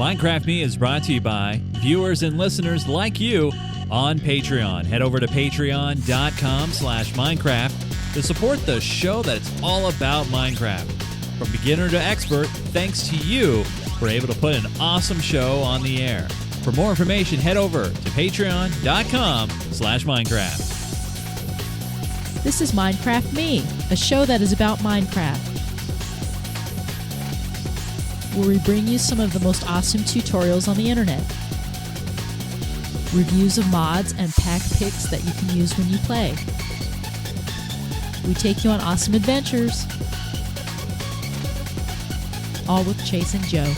Minecraft Me is brought to you by viewers and listeners like you on Patreon. Head over to patreon.com/Minecraft to support the show that's all about Minecraft. From beginner to expert, thanks to you, we're able to put an awesome show on the air. For more information, head over to patreon.com/Minecraft. This is Minecraft Me, a show that is about Minecraft, where we bring you some of the most awesome tutorials on the internet, reviews of mods and pack picks that you can use when you play. We take you on awesome adventures, all with Chase and Joe.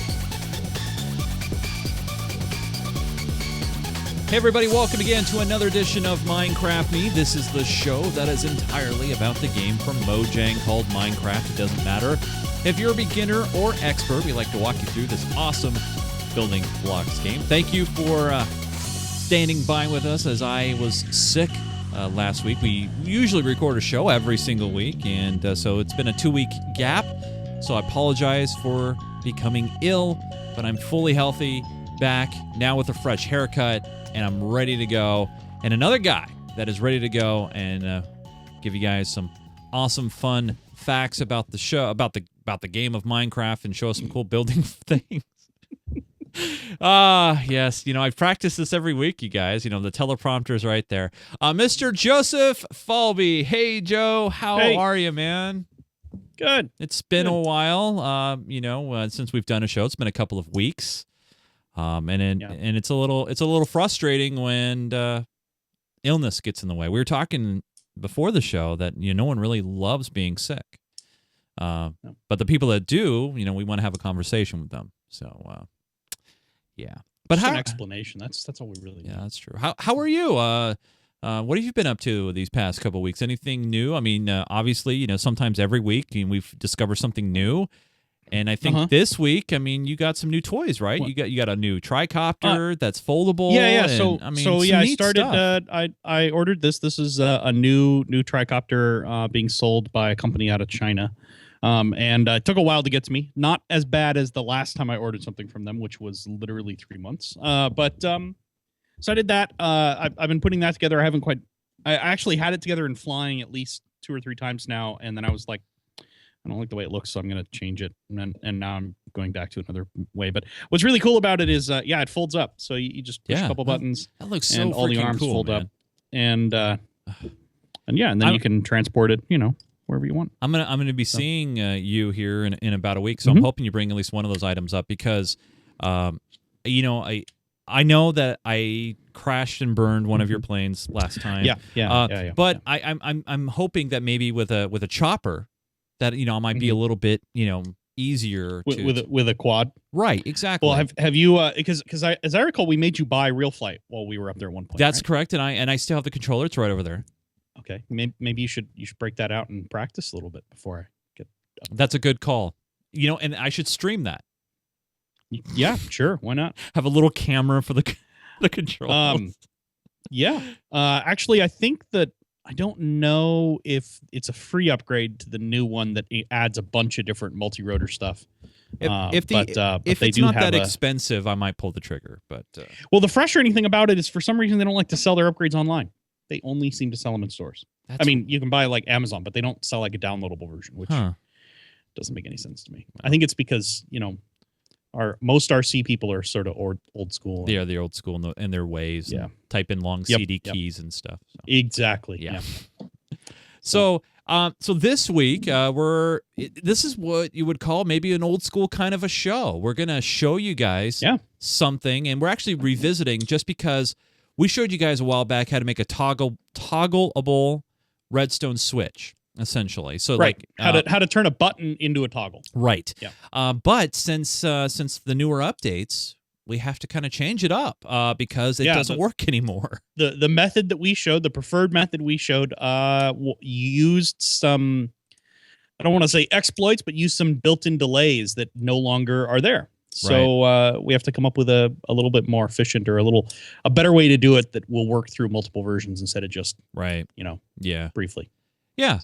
Hey everybody, welcome again to another edition of Minecraft Me. This is the show that is entirely about the game from Mojang called Minecraft. It doesn't matter if you're a beginner or expert. We like to walk you through this awesome building blocks game. Thank you for standing by with us as I was sick last week. We usually record a show every single week, and so it's been a 2-week gap. So I apologize for becoming ill, but I'm fully healthy, back now with a fresh haircut, and I'm ready to go. And another guy that is ready to go and give you guys some awesome, fun facts about the show, about the game of Minecraft, and show us some cool building things. Yes, I've practiced this every week, you guys. The teleprompter's right there. Mr. Joseph Falbey. Hey, Joe, how are you, man? Good. It's been a while, since we've done a show. It's been a couple of weeks. And it's a little frustrating when illness gets in the way. We were talking before the show that no one really loves being sick, but the people that do, we want to have a conversation with them. So, yeah. But just an explanation. That's all we really need. Yeah, that's true. How are you? What have you been up to these past couple of weeks? Anything new? I mean, obviously, sometimes every week we've discovered something new. And I think this week, you got some new toys, right? What? You got a new tricopter that's foldable. Yeah. And, I started. I ordered this. This is a new tricopter being sold by a company out of China, and it took a while to get to me. Not as bad as the last time I ordered something from them, which was literally 3 months. So I did that. I've been putting that together. I actually had it together and flying at least 2 or 3 times now, and then I was like, I don't like the way it looks, so I'm going to change it. And now I'm going back to another way. But what's really cool about it is, it folds up. So you just push a couple buttons. That looks so and all the arms cool, fold man. up. And then you can transport it, wherever you want. I'm gonna be seeing you here in about a week, so I'm hoping you bring at least one of those items up because, I know that I crashed and burned one of your planes last time. Yeah. But I'm hoping that maybe with a chopper, that I might be a little bit easier with a quad. Right, exactly. Well, have you because as I recall, we made you buy Real Flight while we were up there at one point. That's right? correct, and I still have the controller. It's right over there. Okay, maybe you should break that out and practice a little bit before I get up. That's a good call. And I should stream that. Yeah, sure. Why not? Have a little camera for the controller. Actually, I think that. I don't know if it's a free upgrade to the new one that adds a bunch of different multi-rotor stuff. If it's not that expensive, I might pull the trigger. But well, the frustrating thing about it is for some reason they don't like to sell their upgrades online. They only seem to sell them in stores. You can buy like Amazon, but they don't sell like a downloadable version, which doesn't make any sense to me. I think it's because most RC people are sort of old school. Yeah, they're old school in their ways. Yeah. Type in long CD keys and stuff. So. Exactly. Yeah. So this week, this is what you would call maybe an old school kind of a show. We're going to show you guys something, and we're actually revisiting just because we showed you guys a while back how to make a toggleable redstone switch. Essentially, so how to turn a button into a toggle. Right. Yeah. But since the newer updates, we have to kind of change it up because it doesn't work anymore. The method that we showed, the preferred method we showed, used some, I don't want to say exploits, but used some built-in delays that no longer are there. So we have to come up with a little bit more efficient or a better way to do it that will work through multiple versions instead of just briefly. Yeah.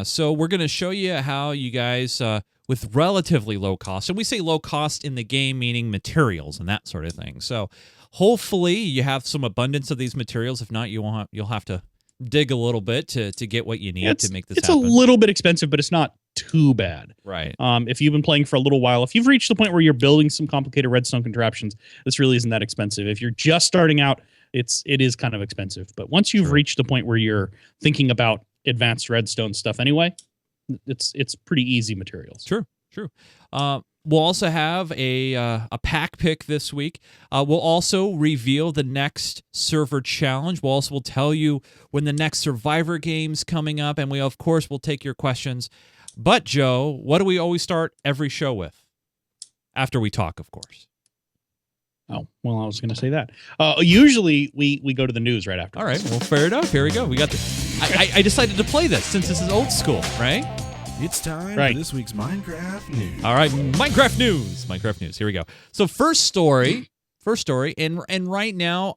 So we're going to show you how you guys with relatively low cost. And we say low cost in the game, meaning materials and that sort of thing. So hopefully you have some abundance of these materials. If not, you'll have to dig a little bit to get what you need to make this happen. It's a little bit expensive, but it's not too bad. Right. If you've been playing for a little while, if you've reached the point where you're building some complicated redstone contraptions, this really isn't that expensive. If you're just starting out, it is kind of expensive. But once you've reached the point where you're thinking about advanced redstone stuff anyway, it's pretty easy materials. True. We'll also have a pack pick this week. We'll also reveal the next server challenge. We'll tell you when the next Survivor game's coming up, and we of course will take your questions. But Joe, what do we always start every show with? After we talk, of course. Oh, well, I was going to say that. Usually we go to the news right after. All right, well, fair enough. Here we go. We got I decided to play this since this is old school, right? It's time for this week's Minecraft news. All right, Minecraft news. Here we go. So first story, and right now,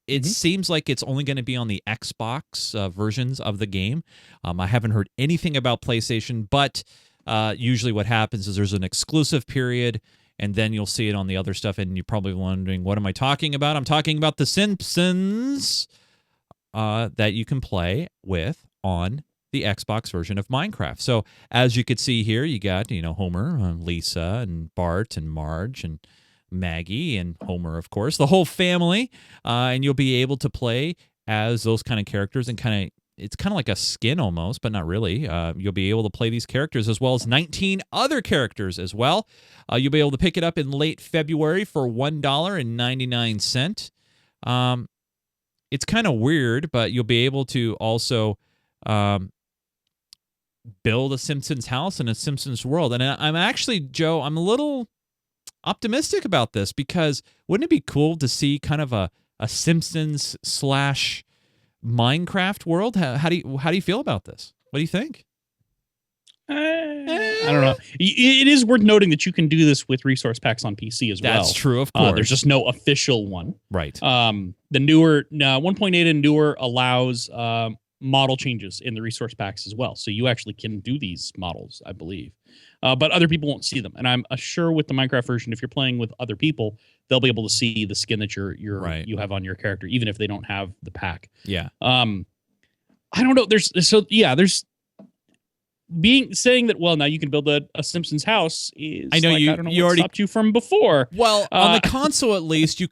it seems like it's only going to be on the Xbox versions of the game. I haven't heard anything about PlayStation, but usually what happens is there's an exclusive period, and then you'll see it on the other stuff, and you're probably wondering, what am I talking about? I'm talking about The Simpsons that you can play with on the Xbox version of Minecraft. So as you could see here, you got, Homer, Lisa, and Bart, and Marge, and Maggie, and Homer, of course, the whole family, and you'll be able to play as those kind of characters, and it's kind of like a skin almost, but not really. You'll be able to play these characters as well as 19 other characters as well. You'll be able to pick it up in late February for $1.99. It's kind of weird, but you'll be able to also build a Simpsons house in a Simpsons world. And I'm actually, Joe, I'm a little optimistic about this, because wouldn't it be cool to see kind of a Simpsons / Minecraft world? How do you feel about this? What do you think? I don't know. It is worth noting that you can do this with resource packs on PC as well. That's true, of course. There's just no official one. Right. The newer 1.8 and newer allows model changes in the resource packs as well. So you actually can do these models, I believe. But other people won't see them. And I'm sure with the Minecraft version, if you're playing with other people, they'll be able to see the skin that you have on your character, even if they don't have the pack. Yeah. I don't know. There's saying that, well, now you can build a Simpsons house is, I know, I don't know what already stopped you from before. Well, on the console at least, you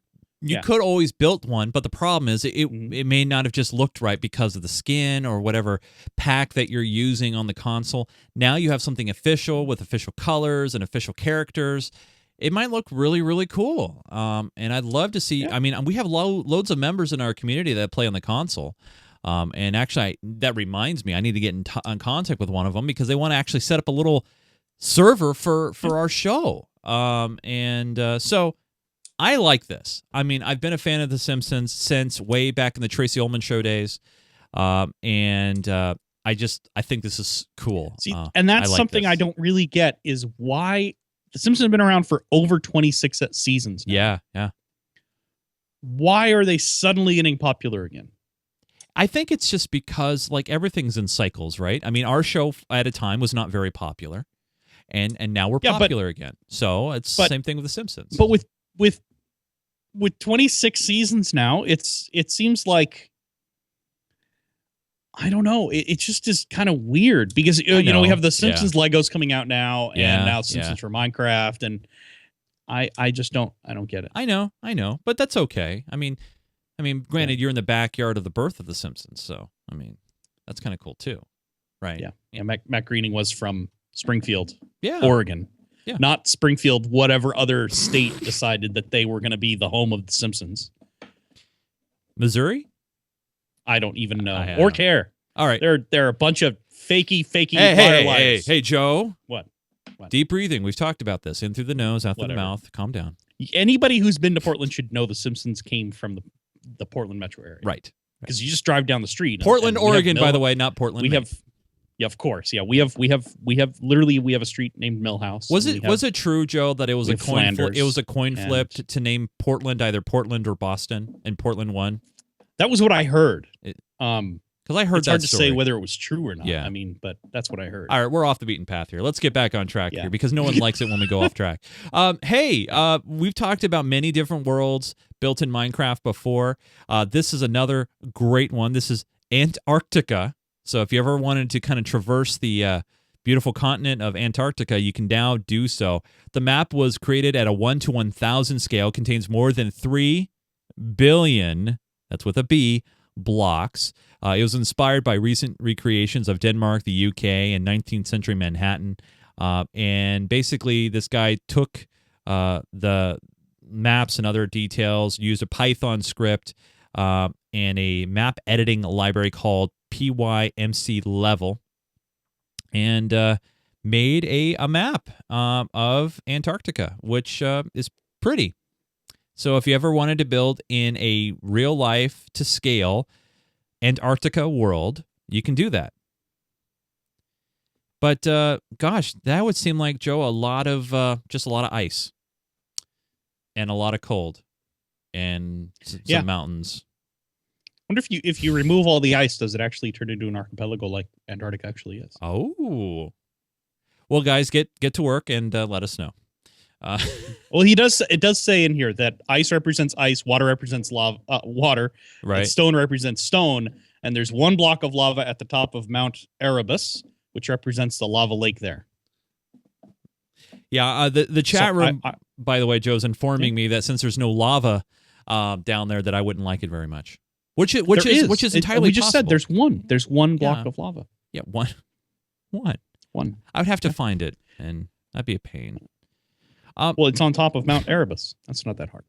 could always build one, but the problem is it may not have just looked right because of the skin or whatever pack that you're using on the console. Now you have something official with official colors and official characters. It might look really, really cool. And I'd love to see. I mean, we have loads of members in our community that play on the console. And actually, that reminds me, I need to get in contact with one of them, because they want to actually set up a little server for our show. So I like this. I mean, I've been a fan of The Simpsons since way back in the Tracy Ullman Show days. I think this is cool. See, and that's something I don't really get, is why The Simpsons have been around for over 26 seasons now. Yeah. Why are they suddenly getting popular again? I think it's just because, like, everything's in cycles, right? I mean, our show at a time was not very popular, and now we're popular again. So it's the same thing with The Simpsons. But with 26 seasons now, it seems like, I don't know. It just is kind of weird, because we have the Simpsons Legos coming out now, and now Simpsons for Minecraft, and I don't get it. I know, but that's okay. I mean, granted, you're in the backyard of the birth of the Simpsons, so I mean, that's kind of cool too, right? Yeah. Matt Groening was from Springfield, yeah, Oregon. Yeah. Not Springfield, whatever other state decided that they were going to be the home of the Simpsons. Missouri? I don't even know or care. All right. They're a bunch of fakey liars. Hey, Joe. What? Deep breathing. We've talked about this. In through the nose, out through the mouth. Calm down. Anybody who's been to Portland should know the Simpsons came from the Portland metro area. Right. Because you just drive down the street. Portland, Oregon, by the way, not Portland. We have. Yeah, of course. Yeah, we have a street named Millhouse. Was it true, Joe, that it was a coin flip? It was a coin flip to name Portland either Portland or Boston, and Portland won? That was what I heard. Because I heard it's that hard to story. say whether it was true or not. Yeah. I mean, but that's what I heard. All right, we're off the beaten path here. Let's get back on track Yeah. here because no one likes it when we go off track. Hey, we've talked about many different worlds built in Minecraft before. This is another great one. This is Antarctica. So if you ever wanted to kind of traverse the beautiful continent of Antarctica, you can now do so. The map was created at a 1:1000 scale, contains more than 3 billion, that's with a B, blocks. It was inspired by recent recreations of Denmark, the UK, and 19th century Manhattan. And basically, this guy took the maps and other details, used a Python script and a map editing library called PYMC Level, and made a map of Antarctica, which is pretty. So if you ever wanted to build in a real life to scale Antarctica world, you can do that. But gosh, that would seem like, Joe, just a lot of ice and a lot of cold and some mountains. I wonder if you remove all the ice, does it actually turn into an archipelago like Antarctica actually is? Oh, well, guys, get to work and let us know. Well, it does say in here that ice represents ice, water represents water, right? Stone represents stone, and there's one block of lava at the top of Mount Erebus, which represents the lava lake there. Yeah, the chat room, by the way, Joe's informing me that since there's no lava down there, that I wouldn't like it very much. Which is entirely we just possible. said there's one block of lava. Yeah, one. I would have to find it, and that'd be a pain. Well, it's on top of Mount Erebus. That's not that hard.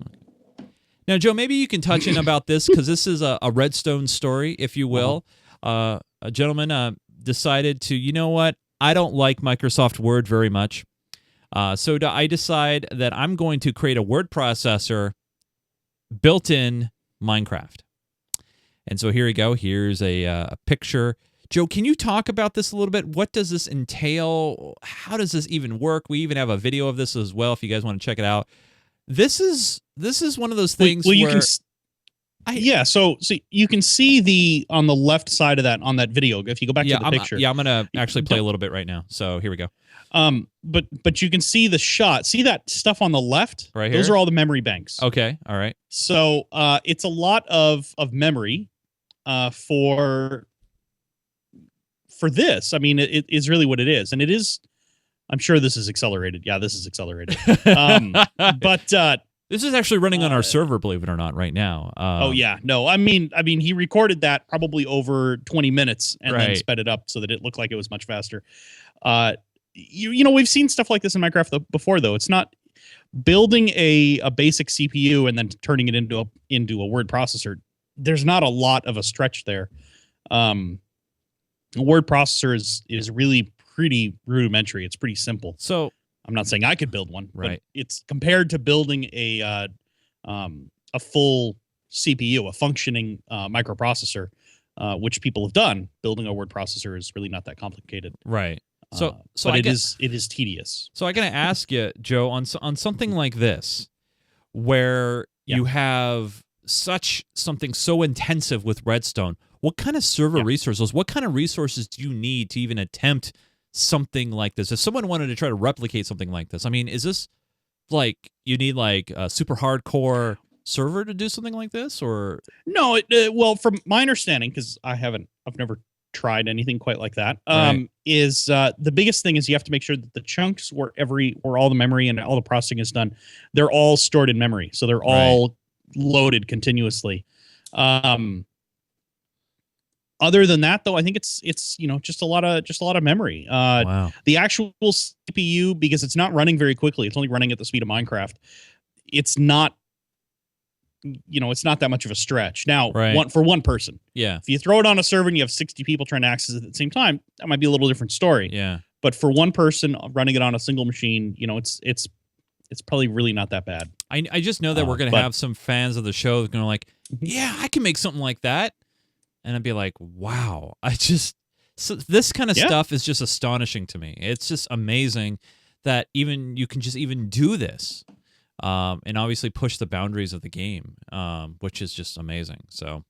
Now, Joe, maybe you can touch in about this because this is a Redstone story, if you will. A gentleman decided to, you know what? I don't like Microsoft Word very much. So I decide that I'm going to create a word processor built in Minecraft. And so here we go. Here's a picture. Joe, can you talk about this a little bit? What does this entail? How does this even work? We even have a video of this as well if you guys want to check it out. This is one of those things where... So you can see on the left side of that, on that video, if you go back to the picture. I'm going to actually play a little bit right now. So here we go. But you can see the shot. See that stuff on the left? Right here? Those are all the memory banks. Okay, all right. So it's a lot of memory for this. I mean, it is really what it is. And it is, I'm sure this is accelerated. Yeah, this is accelerated. But this is actually running on our server, believe it or not, right now. Oh yeah, no, I mean, he recorded that probably over 20 minutes and then sped it up so that it looked like it was much faster. You know, we've seen stuff like this in Minecraft before, though. It's not building a basic CPU and then turning it into a word processor. There's not a lot of a stretch there. A word processor is really pretty rudimentary. It's pretty simple. So I'm not saying I could build one, right? But it's compared to building a full CPU, a functioning microprocessor, which people have done. Building a word processor is really not that complicated, right? So it is tedious. So I gotta ask you, Joe, on something like this, where you have something so intensive with Redstone. What kind of server resources? What kind of resources do you need to even attempt something like this? If someone wanted to try to replicate something like this, I mean, is this like you need like a super hardcore server to do something like this, or no? Well, from my understanding, because I've never tried anything quite like that. Is the biggest thing is you have to make sure that the chunks where all the memory and all the processing is done, they're all stored in memory, so they're all loaded continuously. Other than that, though, I think it's just a lot of memory. Wow. The actual CPU, because it's not running very quickly, it's only running at the speed of Minecraft. It's not that much of a stretch. Now, for one person. Yeah. If you throw it on a server and you have 60 people trying to access it at the same time, that might be a little different story. Yeah. But for one person running it on a single machine, it's probably really not that bad. I just know that we're going to have some fans of the show that are going to like, yeah, I can make something like that. And I'd be like, wow, this kind of stuff is just astonishing to me. It's just amazing that you can just even do this and obviously push the boundaries of the game, which is just amazing. So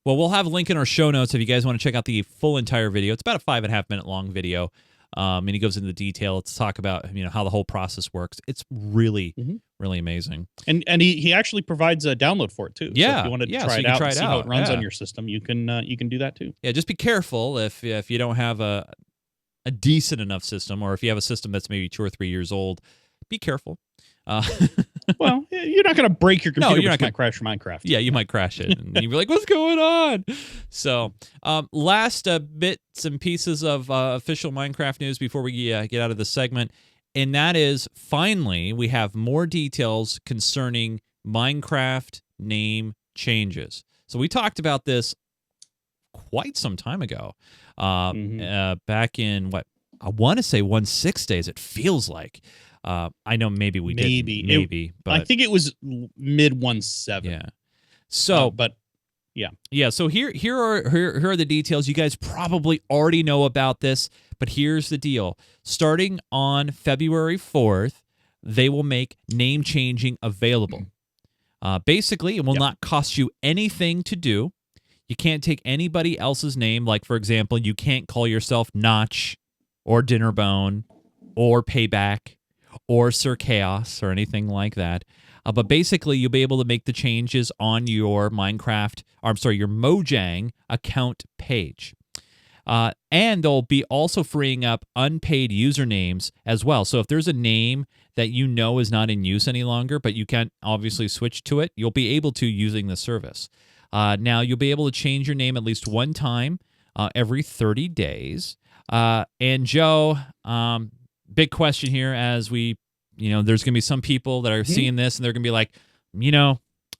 Well, we'll have a link in our show notes if you guys want to check out the full entire video. It's about a 5.5 minute long video. And he goes into the detail to talk about how the whole process works. It's really, really amazing. And he actually provides a download for it too. Yeah, so if you wanted to so try you it can out try and it see how out. it runs Yeah. on your system, you can do that too. Yeah, just be careful if you don't have a decent enough system, or if you have a system that's maybe 2 or 3 years old. Be careful. Well, you're not going to break your computer. you're not gonna crash your Minecraft. Yeah, you might crash it, and you'll be like, "What's going on?" So, last bits and pieces of official Minecraft news before we get out of the segment, and that is finally we have more details concerning Minecraft name changes. So we talked about this quite some time ago, back in what I want to say 1.6 days. It feels like. I know maybe we didn't. But I think it was mid 1.7. Yeah. So, but yeah. So here are the details. You guys probably already know about this, but here's the deal. Starting on February 4th, they will make name changing available. Basically, it will not cost you anything to do. You can't take anybody else's name. Like, for example, you can't call yourself Notch or Dinnerbone or Payback or Sir Chaos or anything like that. But basically, you'll be able to make the changes on your your Mojang account page. And they'll be also freeing up unpaid usernames as well. So if there's a name that is not in use any longer, but you can't obviously switch to it, you'll be able to using the service. Now, you'll be able to change your name at least one time every 30 days. And Joe, big question here as we, there's going to be some people that are seeing this and they're going to be like,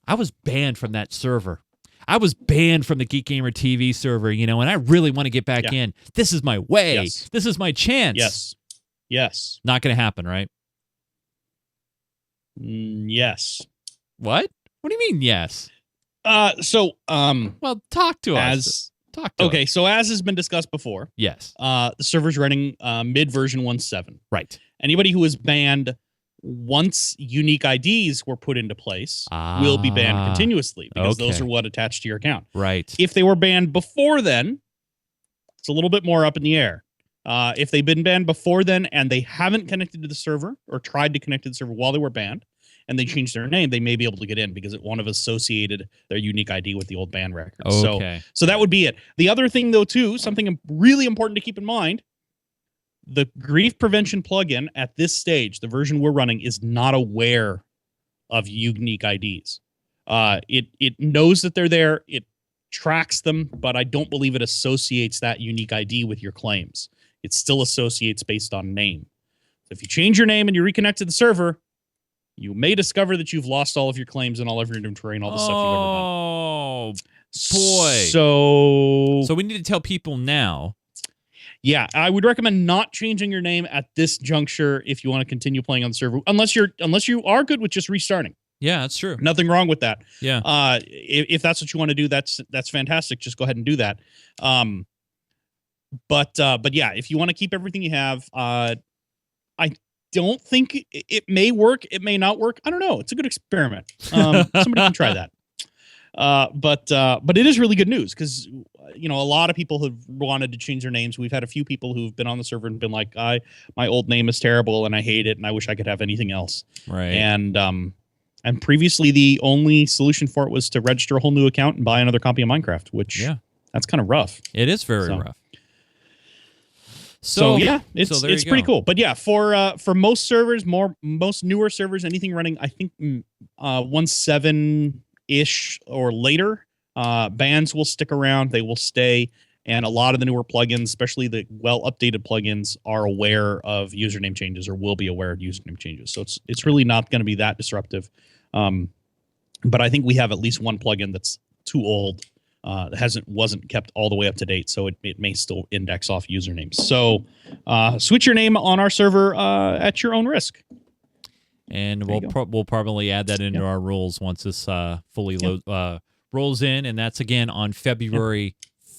I was banned from that server. I was banned from the Geek Gamer TV server, and I really want to get back in. This is my way. Yes. This is my chance. Yes. Not going to happen, right? Yes. What? What do you mean, yes? Well, talk to us. Okay, so as has been discussed before, yes, the server's running mid version 1.7. Right. Anybody who was banned once unique IDs were put into place will be banned continuously because those are what attach to your account. Right. If they were banned before then, it's a little bit more up in the air. If they've been banned before then and they haven't connected to the server or tried to connect to the server while they were banned, and they changed their name, they may be able to get in because it won't have associated their unique ID with the old ban record. Okay. So that would be it. The other thing, though, too, something really important to keep in mind, the grief prevention plugin at this stage, the version we're running, is not aware of unique IDs. It knows that they're there. It tracks them, but I don't believe it associates that unique ID with your claims. It still associates based on name. So if you change your name and you reconnect to the server, you may discover that you've lost all of your claims and all of your inventory and all the stuff you've ever done. Oh, boy. So we need to tell people now. Yeah, I would recommend not changing your name at this juncture if you want to continue playing on the server, unless you are good with just restarting. Yeah, that's true. Nothing wrong with that. Yeah. If that's what you want to do, that's fantastic. Just go ahead and do that. But yeah, if you want to keep everything you have, I don't think it may work. It may not work. I don't know. It's a good experiment. Somebody can try that. But it is really good news because a lot of people have wanted to change their names. We've had a few people who've been on the server and been like, my old name is terrible and I hate it and I wish I could have anything else. Right. And previously the only solution for it was to register a whole new account and buy another copy of Minecraft, which that's kind of rough. It is very rough. So yeah, it's pretty cool. But yeah, for most servers, most newer servers, anything running, I think 1.7-ish or later, bans will stick around. They will stay, and a lot of the newer plugins, especially the well-updated plugins, are aware of username changes or will be aware of username changes. So it's really not going to be that disruptive. But I think we have at least one plugin that's too old. Wasn't kept all the way up to date, so it may still index off usernames. So switch your name on our server at your own risk. And we'll probably add that into our rules once this fully rolls in, and that's again on February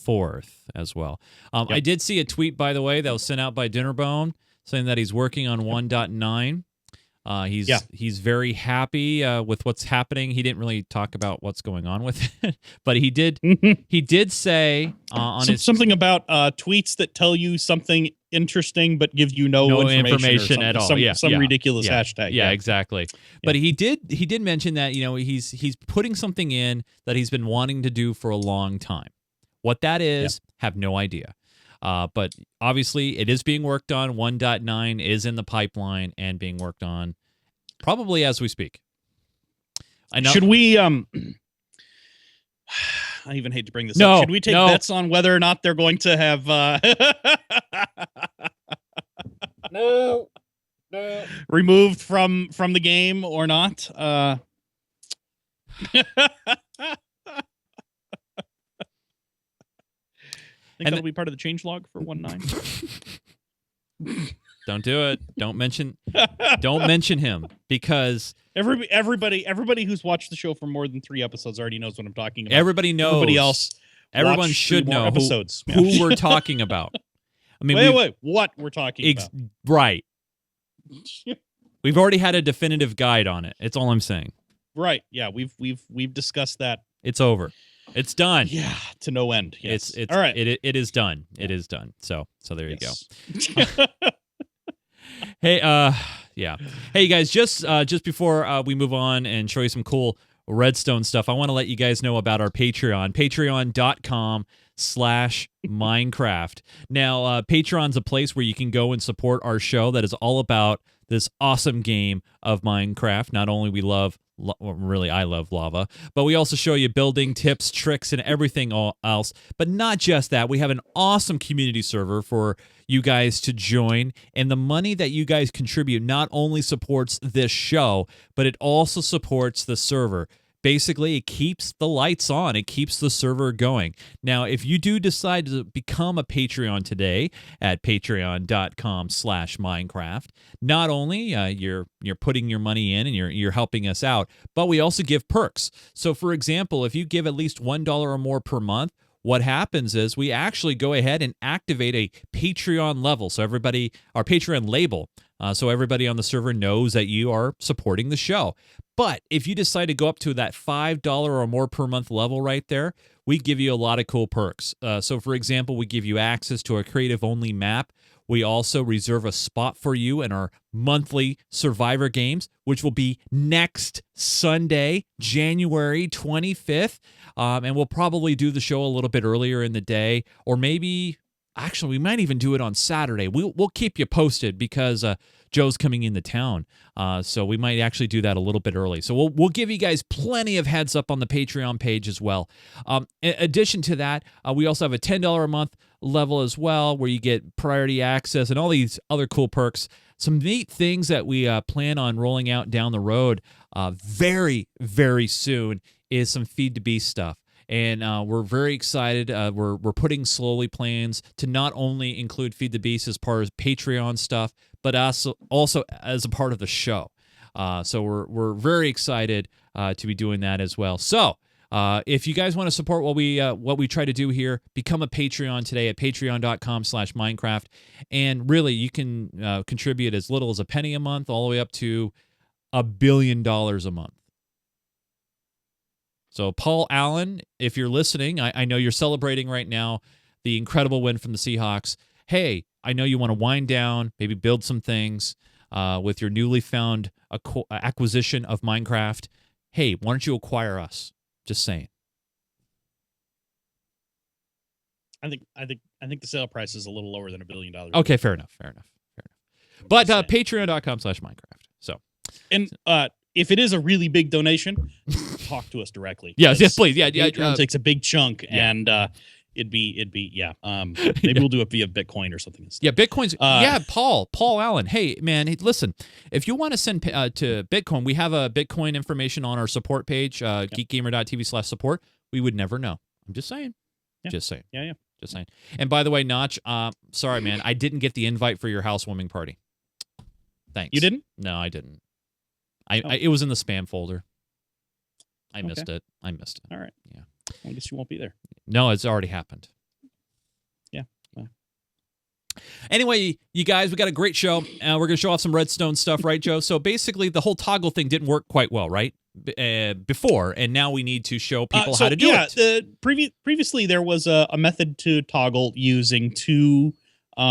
4th as well. I did see a tweet, by the way, that was sent out by Dinnerbone saying that he's working on 1.9. He's very happy with what's happening. He didn't really talk about what's going on with it, but he did say on something about tweets that tell you something interesting but give you no information at all. Some ridiculous hashtag. Yeah, exactly. Yeah. But he did mention that he's putting something in that he's been wanting to do for a long time. What that is, have no idea. But obviously, it is being worked on. 1.9 is in the pipeline and being worked on probably as we speak. I know. Should we? I even hate to bring this up. Should we take bets on whether or not they're going to have no removed from the game or not? Think that'll be part of the changelog for 1.9. Don't do it. Don't mention him because everybody who's watched the show for more than 3 episodes already knows what I'm talking about. Everybody knows. Everybody else. Everyone should know episodes. Who we're talking about. I mean, wait, what we're talking about? Right. We've already had a definitive guide on it. It's all I'm saying. Right. Yeah, we've discussed that. It's over. It's done. Yeah, to no end. Yes. It's all right. It is done. It is done. So there you go. Hey, yeah. Hey, you guys, just before we move on and show you some cool Redstone stuff, I want to let you guys know about our Patreon, patreon.com/Minecraft. Now, Patreon's a place where you can go and support our show that is all about this awesome game of Minecraft. Not only I love lava, but we also show you building tips, tricks, and everything else. But not just that, we have an awesome community server for you guys to join, and the money that you guys contribute not only supports this show, but it also supports the server. Basically, it keeps the lights on. It keeps the server going. Now, if you do decide to become a Patreon today at patreon.com/Minecraft, not only you're putting your money in and you're helping us out, but we also give perks. So, for example, if you give at least $1 or more per month, what happens is we actually go ahead and activate a Patreon level. So everybody, our Patreon label, so everybody on the server knows that you are supporting the show. But if you decide to go up to that $5 or more per month level right there, we give you a lot of cool perks. So for example, we give you access to a creative-only map. We also reserve a spot for you in our monthly Survivor games, which will be next Sunday, January 25th. And we'll probably do the show a little bit earlier in the day, or maybe, actually, we might even do it on Saturday. We'll keep you posted because Joe's coming into town, so we might actually do that a little bit early. So we'll give you guys plenty of heads up on the Patreon page as well. In addition to that, we also have a $10 a month level as well, where you get priority access and all these other cool perks. Some neat things that we plan on rolling out down the road very, very soon is some Feed the Beast stuff. And we're very excited. We're putting slowly plans to not only include Feed the Beast as part of Patreon stuff, but also as a part of the show. So we're very excited to be doing that as well. So if you guys want to support what we try to do here, become a Patreon today at patreon.com/Minecraft. And really, you can contribute as little as a penny a month, all the way up to $1 billion a month. So, Paul Allen, if you're listening, I know you're celebrating right now the incredible win from the Seahawks. Hey, I know you want to wind down, maybe build some things with your newly found acquisition of Minecraft. Hey, why don't you acquire us? Just saying. I think the sale price is a little lower than $1 billion. Okay, fair enough. But patreon.com/Minecraft. So, and if it is a really big donation, talk to us directly. Yes, please. Yeah. Patreon takes a big chunk, and it'd be maybe we'll do it via Bitcoin or something instead. Yeah, Bitcoin's Paul Allen. Hey, man, listen, if you want to send to Bitcoin, we have a Bitcoin information on our support page, geekgamer.tv/support. We would never know. I'm just saying. Yeah. Just saying. Yeah. Just saying. And by the way, Notch, sorry, man, I didn't get the invite for your housewarming party. Thanks. You didn't? No, I didn't. It was in the spam folder. I missed it. All right. Yeah. Well, I guess you won't be there. No, it's already happened. Yeah. Well. Anyway, you guys, we got a great show. We're going to show off some Redstone stuff, right, Joe? So basically, the whole toggle thing didn't work quite well, right? Before, and now we need to show people how to do it. Previously, there was a method to toggle using two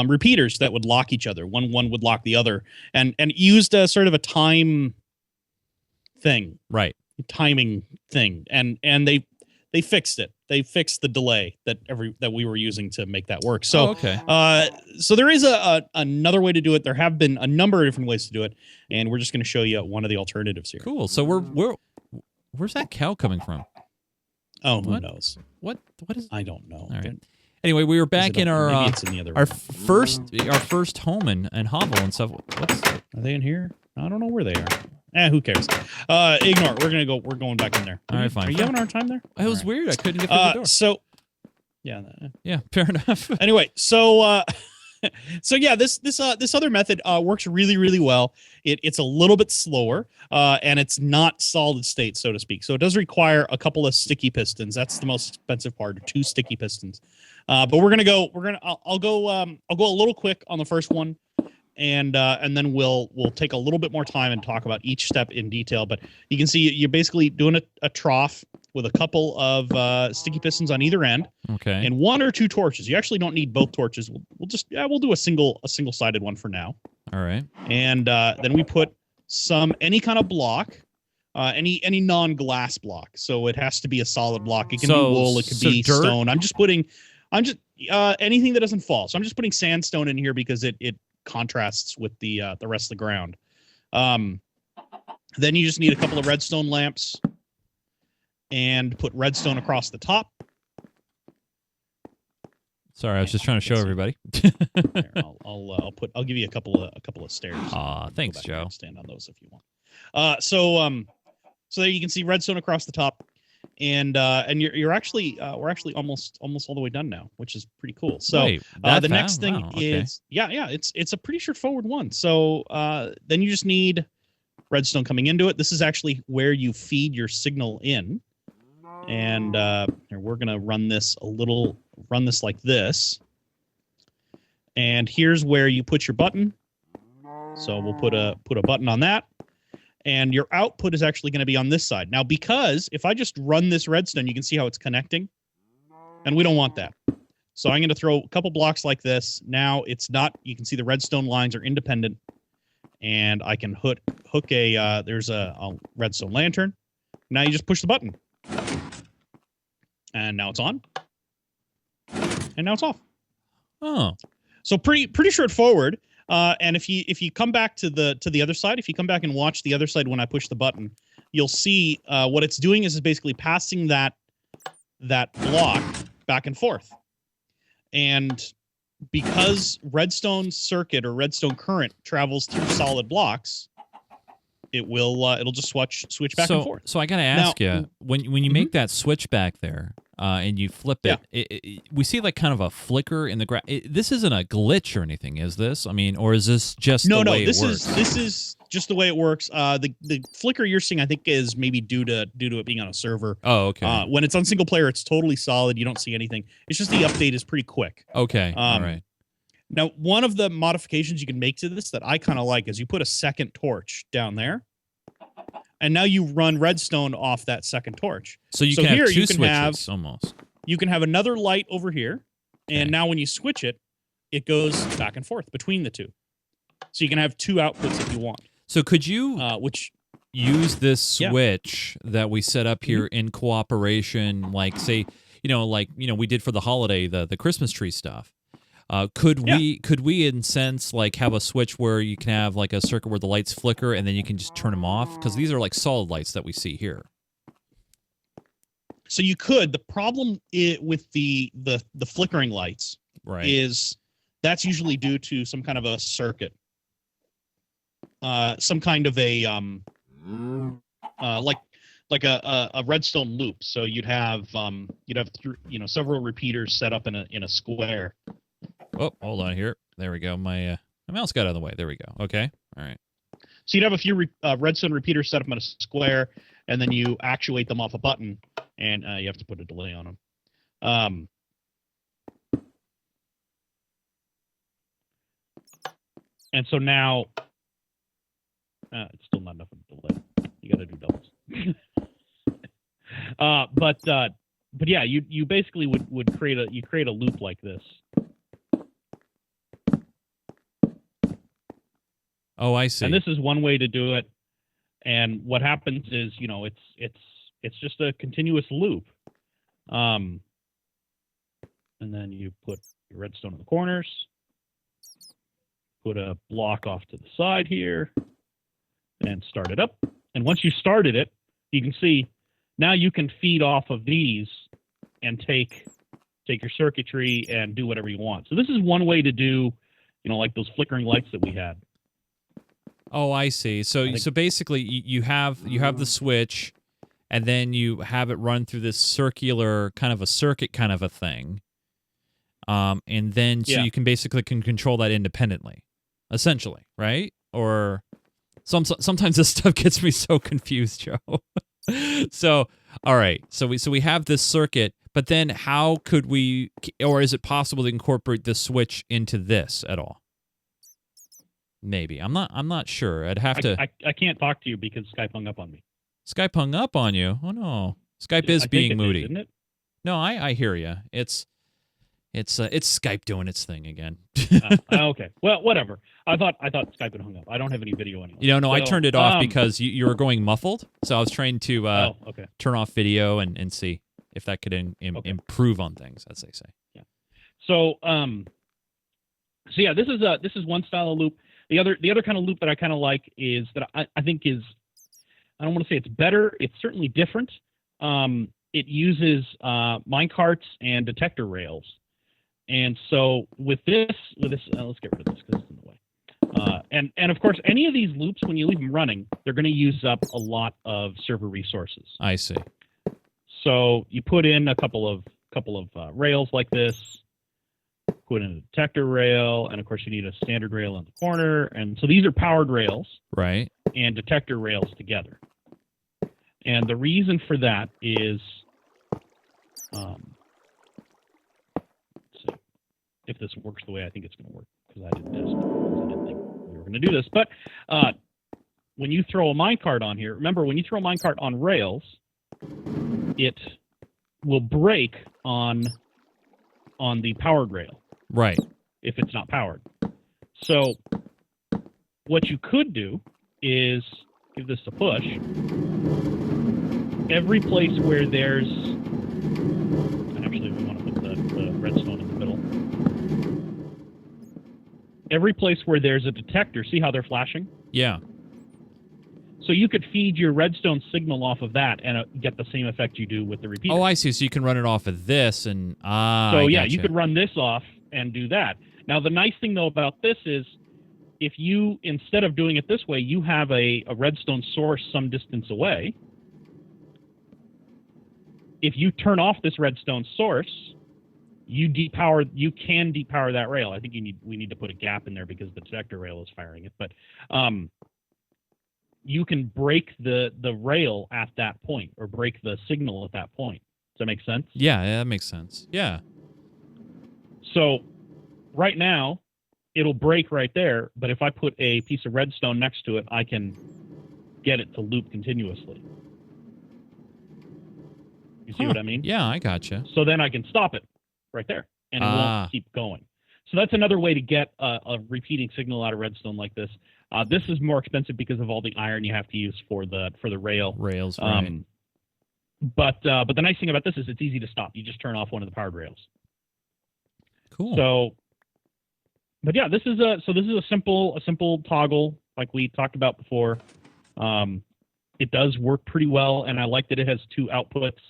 repeaters that would lock each other. One would lock the other, and used a sort of a time thing, right? Timing thing, and they fixed it. They fixed the delay that we were using to make that work. So, okay. So there is another way to do it. There have been a number of different ways to do it, and we're just going to show you one of the alternatives here. Cool. So where's that cow coming from? Oh, who knows? What is? I don't know. All right. Anyway, we were back in our maybe it's in the other our first home and hovel and stuff. Are they in here? I don't know where they are. Who cares? Ignore it. We're going back in there. All right, fine. Are you having a hard time there? It was weird. I couldn't get through the door. So, yeah, fair enough. Anyway, so this other method works really, really well. It's a little bit slower, and it's not solid state, so to speak. So it does require a couple of sticky pistons. That's the most expensive part, 2 sticky pistons. But I'll go a little quick on the first one. And then we'll take a little bit more time and talk about each step in detail. But you can see you're basically doing a trough with a couple of sticky pistons on either end, okay, and 1 or 2 torches. You actually don't need both torches. We'll do a single-sided one for now. All right. And then we put any kind of block, any non-glass block. So it has to be a solid block. It can be wool. It could be dirt? stone. I'm just anything that doesn't fall. So I'm just putting sandstone in here because it contrasts with the rest of the ground. Then you just need a couple of redstone lamps and put redstone across the top. Sorry, I was just trying to show everybody. Here, I'll give you a couple of stairs. Thanks, Joe. Stand on those if you want. So there you can see redstone across the top. And we're actually almost all the way done now, which is pretty cool. So Wait, the next thing is it's a pretty straightforward one. So then you just need redstone coming into it. This is actually where you feed your signal in, and we're gonna run this like this. And here's where you put your button. So we'll put a button on that. And your output is actually going to be on this side. Now, because if I just run this redstone, you can see how it's connecting. And we don't want that. So I'm going to throw a couple blocks like this. Now it's not, you can see the redstone lines are independent. And I can hook there's a redstone lantern. Now you just push the button. And now it's on. And now it's off. Oh. So pretty straightforward. And if you come back to the other side, if you come back and watch the other side when I push the button, you'll see what it's doing is basically passing that block back and forth. And because redstone circuit or redstone current travels through solid blocks, it'll just switch back and forth. So I got to ask you, when you make that switch back there, and you flip it, we see like kind of a flicker in the ground. This isn't a glitch or anything, is this? I mean, or is this just the way it works? This is just the way it works. The flicker you're seeing, I think, is maybe due to it being on a server. Oh, okay. When it's on single player, it's totally solid. You don't see anything. It's just the update is pretty quick. Okay. All right. Now, one of the modifications you can make to this that I kind of like is you put a second torch down there. And now you run redstone off that second torch. So you can have two switches almost. You can have another light over here. And now when you switch it, it goes back and forth between the two. So you can have 2 outputs if you want. So could you use this switch that we set up here in cooperation, like say, we did for the holiday, the Christmas tree stuff. Could we in sense like have a switch where you can have like a circuit where the lights flicker and then you can just turn them off? Because these are like solid lights that we see here. So you could. The problem with the flickering lights is that's usually due to some kind of a circuit, some kind of a like a redstone loop. So you'd have several repeaters set up in a square. Oh, hold on here. There we go. My mouse got out of the way. There we go. Okay. All right. So you'd have a few redstone repeaters set up in a square, and then you actuate them off a button, and you have to put a delay on them. And so now, it's still not enough of a delay. You got to do doubles. But yeah, you basically would create a loop like this. Oh, I see. And this is one way to do it. And what happens is, it's just a continuous loop. And then you put your redstone in the corners. Put a block off to the side here. And start it up. And once you started it, you can see now you can feed off of these and take your circuitry and do whatever you want. So this is one way to do, like those flickering lights that we had. Oh, I see. So basically, you have the switch, and then you have it run through this circular kind of a circuit kind of a thing, and then so you can basically control that independently, essentially, right? Or sometimes this stuff gets me so confused, Joe. So all right, so we have this circuit, but then how could we, or is it possible to incorporate the switch into this at all? Maybe. I'm not sure. I'd have to. I can't talk to you because Skype hung up on me. Skype hung up on you? Oh no. Skype is being moody. Didn't it? No, I hear you. It's Skype doing its thing again. Okay. Well, whatever. I thought Skype had hung up. I don't have any video anymore. No, I turned it off because you were going muffled. So I was trying to turn off video and see if that could improve on things, as they say. Yeah. So yeah, this is one style of loop. The other kind of loop that I kind of like is that I think is, I don't want to say it's better. It's certainly different. It uses minecarts and detector rails. And so with this, let's get rid of this because it's in the way. And of course, any of these loops, when you leave them running, they're going to use up a lot of server resources. I see. So you put in a couple of rails like this. Put in a detector rail, and of course you need a standard rail in the corner. And so these are powered rails, right? And detector rails together. And the reason for that is, let's see if this works the way I think it's going to work, because I didn't test it, because I didn't think we were going to do this. But when you throw a minecart on here, remember when you throw a minecart on rails, it will break on the powered rail. Right. If it's not powered. So what you could do is give this a push. Every place where there's... Actually, we want to put the redstone in the middle. Every place where there's a detector, see how they're flashing? Yeah. So you could feed your redstone signal off of that and get the same effect you do with the repeater. Oh, I see. So you can run it off of this and... So yeah, you could run this off and do that. Now, the nice thing, though, about this is if you, instead of doing it this way, you have a redstone source some distance away. If you turn off this redstone source, you can depower that rail. I think we need to put a gap in there because the detector rail is firing it. But you can break the rail at that point, or break the signal at that point. Does that make sense? Yeah, that makes sense. Yeah. So right now, it'll break right there, but if I put a piece of redstone next to it, I can get it to loop continuously. You see what I mean? Yeah, I gotcha. So then I can stop it right there, and it won't keep going. So that's another way to get a repeating signal out of redstone like this. This is more expensive because of all the iron you have to use for the rail. Rails, right. But the nice thing about this is it's easy to stop. You just turn off one of the powered rails. Cool. So, but yeah, this is a simple toggle like we talked about before. It does work pretty well, and I like that it has two outputs,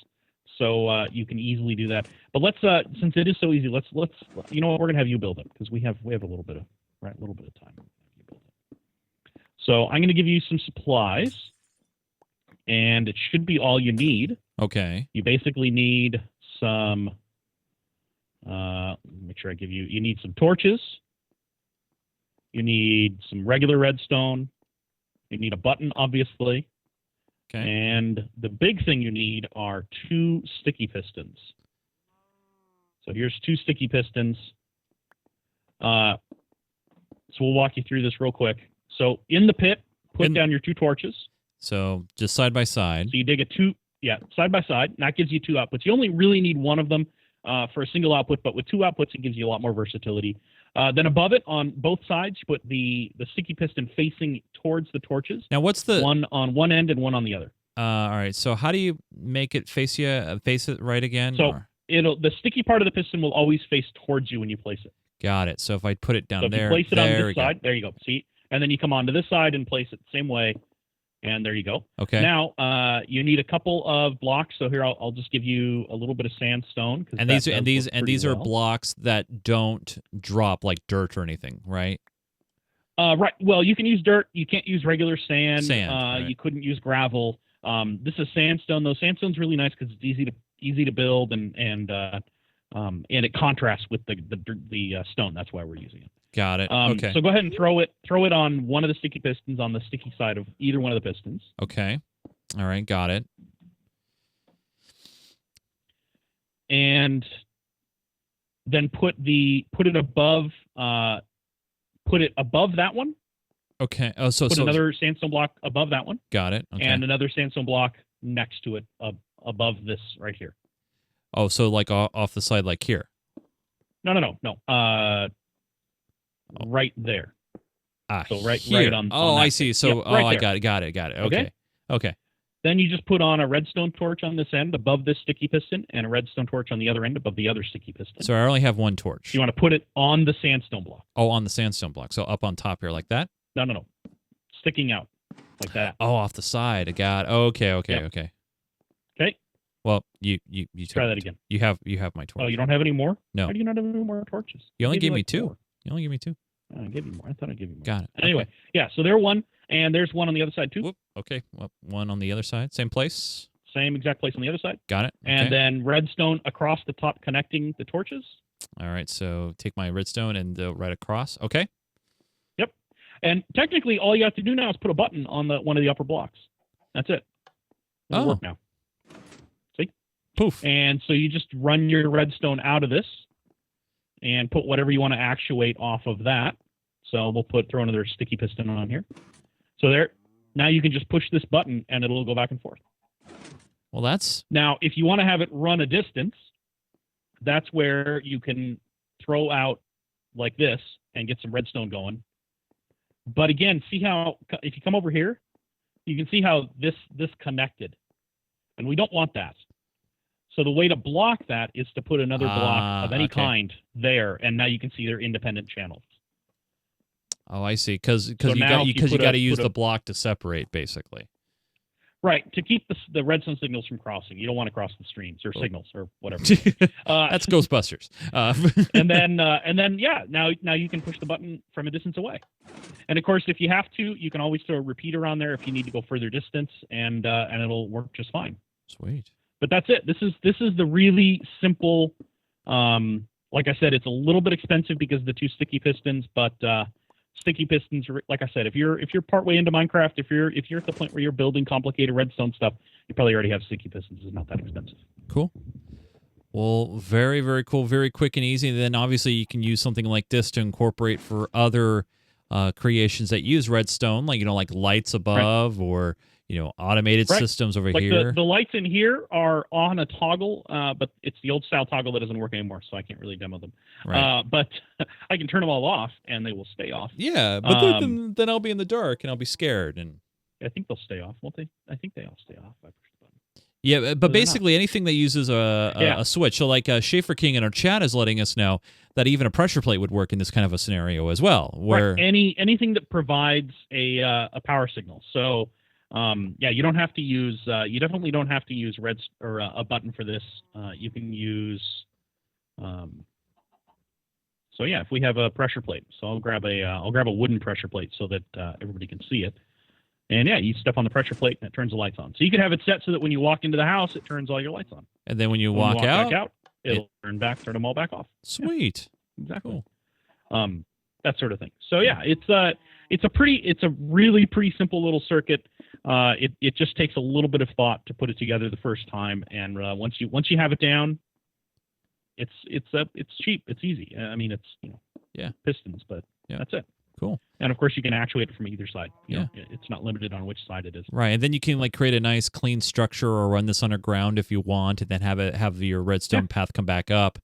so you can easily do that. But let's since it is so easy, let's you know what, we're gonna have you build it because we have a little bit of time. So I'm gonna give you some supplies, and it should be all you need. Okay. You basically need some. Make sure I give you. You need some torches. You need some regular redstone. You need a button, obviously. Okay. And the big thing you need are 2 sticky pistons. So here's 2 sticky pistons. So we'll walk you through this real quick. So in the pit, put down your 2 torches. So just side by side. So you dig side by side. And that gives you 2 outputs. You only really need one of them for a single output, but with 2 outputs, it gives you a lot more versatility. Then above it, on both sides, you put the sticky piston facing towards the torches. Now, what's the one on one end and one on the other? All right. So how do you make it face it right again? So the sticky part of the piston will always face towards you when you place it. Got it. So if I put it down there, if you place it on this side, there you go. See, and then you come onto this side and place it the same way, and there you go. Okay. Now you need a couple of blocks. So here I'll just give you a little bit of sandstone. And these are blocks that don't drop like dirt or anything, right? Right. Well, you can use dirt. You can't use regular sand. Right. You couldn't use gravel. This is sandstone. Though sandstone's really nice because it's easy to build and it contrasts with the stone. That's why we're using it. Got it. Okay. So go ahead and throw it on one of the sticky pistons on the sticky side of either one of the pistons. Okay. All right. Got it. And then put it above that one. Okay. Oh, so another sandstone block above that one. Got it. Okay. And another sandstone block next to it above this right here. Oh, so like off the side, like here. No. Right there. So right on. Oh, on I see. So right I got it. Okay. Then you just put on a redstone torch on this end above this sticky piston, and a redstone torch on the other end above the other sticky piston. So I only have one torch. You want to put it on the sandstone block. Oh, on the sandstone block. So up on top here, like that. No. Sticking out like that. Oh, off the side. I got. Okay. Okay. Well, you try that again. You have my torch. Oh, you don't have any more? No. How do you not have any more torches? You only gave me 2. 4. You only gave me 2. I gave you more. I thought I gave you more. Got it. Anyway, okay. Yeah. So there's one, and there's one on the other side too. Whoop. Okay. Well, one on the other side, same place. Same exact place on the other side. Got it. Okay. And then redstone across the top, connecting the torches. All right. So take my redstone and right across. Okay. Yep. And technically, all you have to do now is put a button on one of the upper blocks. That's it. It'll work now. See? Poof. And so you just run your redstone out of this and put whatever you want to actuate off of that. So we'll throw another sticky piston on here. So there. Now you can just push this button and it'll go back and forth. Well, that's... Now, if you want to have it run a distance, that's where you can throw out like this and get some redstone going. But again, see how, if you come over here, you can see how this connected. And we don't want that. So the way to block that is to put another block of any kind there, and now you can see they're independent channels. Oh, I see. Because you got to use the block to separate, basically. Right, to keep the redstone signals from crossing. You don't want to cross the streams or signals or whatever. That's Ghostbusters. and then now you can push the button from a distance away. And of course, if you have to, you can always throw a repeater on there if you need to go further distance, and it'll work just fine. Sweet. But that's it. This is the really simple. Like I said, it's a little bit expensive because of the 2 sticky pistons, but sticky pistons, like I said, if you're partway into Minecraft, if you're at the point where you're building complicated redstone stuff, you probably already have sticky pistons. It's not that expensive. Cool. Well, very, very cool, very quick and easy. And then obviously you can use something like this to incorporate for other creations that use redstone, like lights above, or automated systems over here. The lights in here are on a toggle, but it's the old style toggle that doesn't work anymore, so I can't really demo them. Right. But I can turn them all off, and they will stay off. Yeah, but then I'll be in the dark, and I'll be scared. And I think they'll stay off, won't they? I think they all stay off. I push the button. Yeah, but basically anything that uses a switch. So like Schaefer King in our chat is letting us know that even a pressure plate would work in this kind of a scenario as well. Where anything that provides a power signal. So you don't have to use. You definitely don't have to use a button for this. You can use. If we have a pressure plate, so I'll grab a wooden pressure plate so that everybody can see it. And you step on the pressure plate and it turns the lights on. So you could have it set so that when you walk into the house, it turns all your lights on. And then when you walk back out, it'll turn them all back off. Sweet. Yeah, exactly. Cool. That sort of thing. So it's a really pretty simple little circuit. It just takes a little bit of thought to put it together the first time, and once you have it down, it's cheap. It's easy. I mean, it's pistons, but that's it. Cool. Cool. And of course, you can actuate it from either side. You Yeah. know, it's not limited on which side it is. Right, and then you can like create a nice clean structure or run this underground if you want, and then have your redstone path come back up.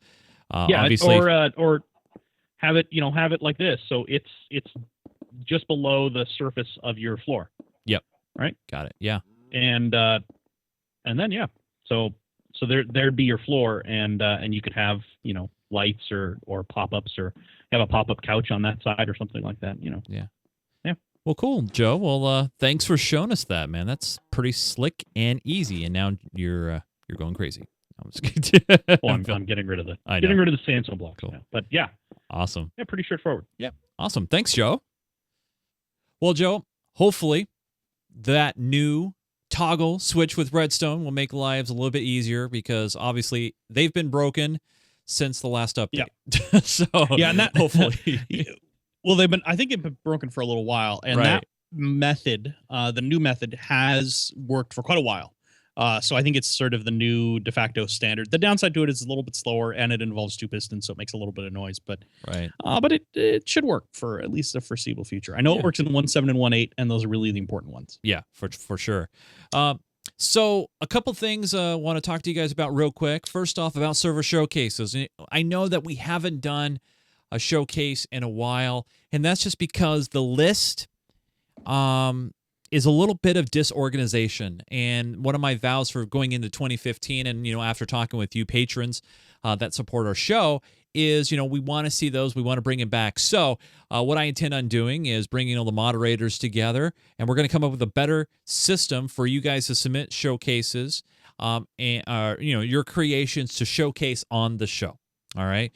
Obviously, or have it like this, so it's just below the surface of your floor. Yep. Right. Got it. Yeah. And then so there'd be your floor, and you could have lights or pop-ups, or have a pop-up couch on that side or something like that. Yeah. Yeah. Well, cool, Joe. Well, thanks for showing us that, man. That's pretty slick and easy. And now you're going crazy. I'm just kidding. Well, I'm getting rid of the sandstone blocks Cool. now. But yeah. Awesome. Yeah, pretty straightforward. Yeah. Awesome. Thanks, Joe. Well, Joe, hopefully that new toggle switch with Redstone will make lives a little bit easier, because obviously they've been broken since the last update. Yeah. So yeah, and that hopefully. Well, I think it's been broken for a little while, and that method, the new method, has worked for quite a while. So I think it's sort of the new de facto standard. The downside to it is a little bit slower, and it involves two pistons, so it makes a little bit of noise. But it should work for at least the foreseeable future. I know it works in 1.7 and 1.8, and those are really the important ones. Yeah, for sure. So a couple things I want to talk to you guys about real quick. First off, about server showcases. I know that we haven't done a showcase in a while, and that's just because the list is a little bit of disorganization. And one of my vows for going into 2015, and after talking with you patrons that support our show, is we want to see those. We want to bring them back. So what I intend on doing is bringing all the moderators together, and we're going to come up with a better system for you guys to submit showcases and your creations to showcase on the show. All right.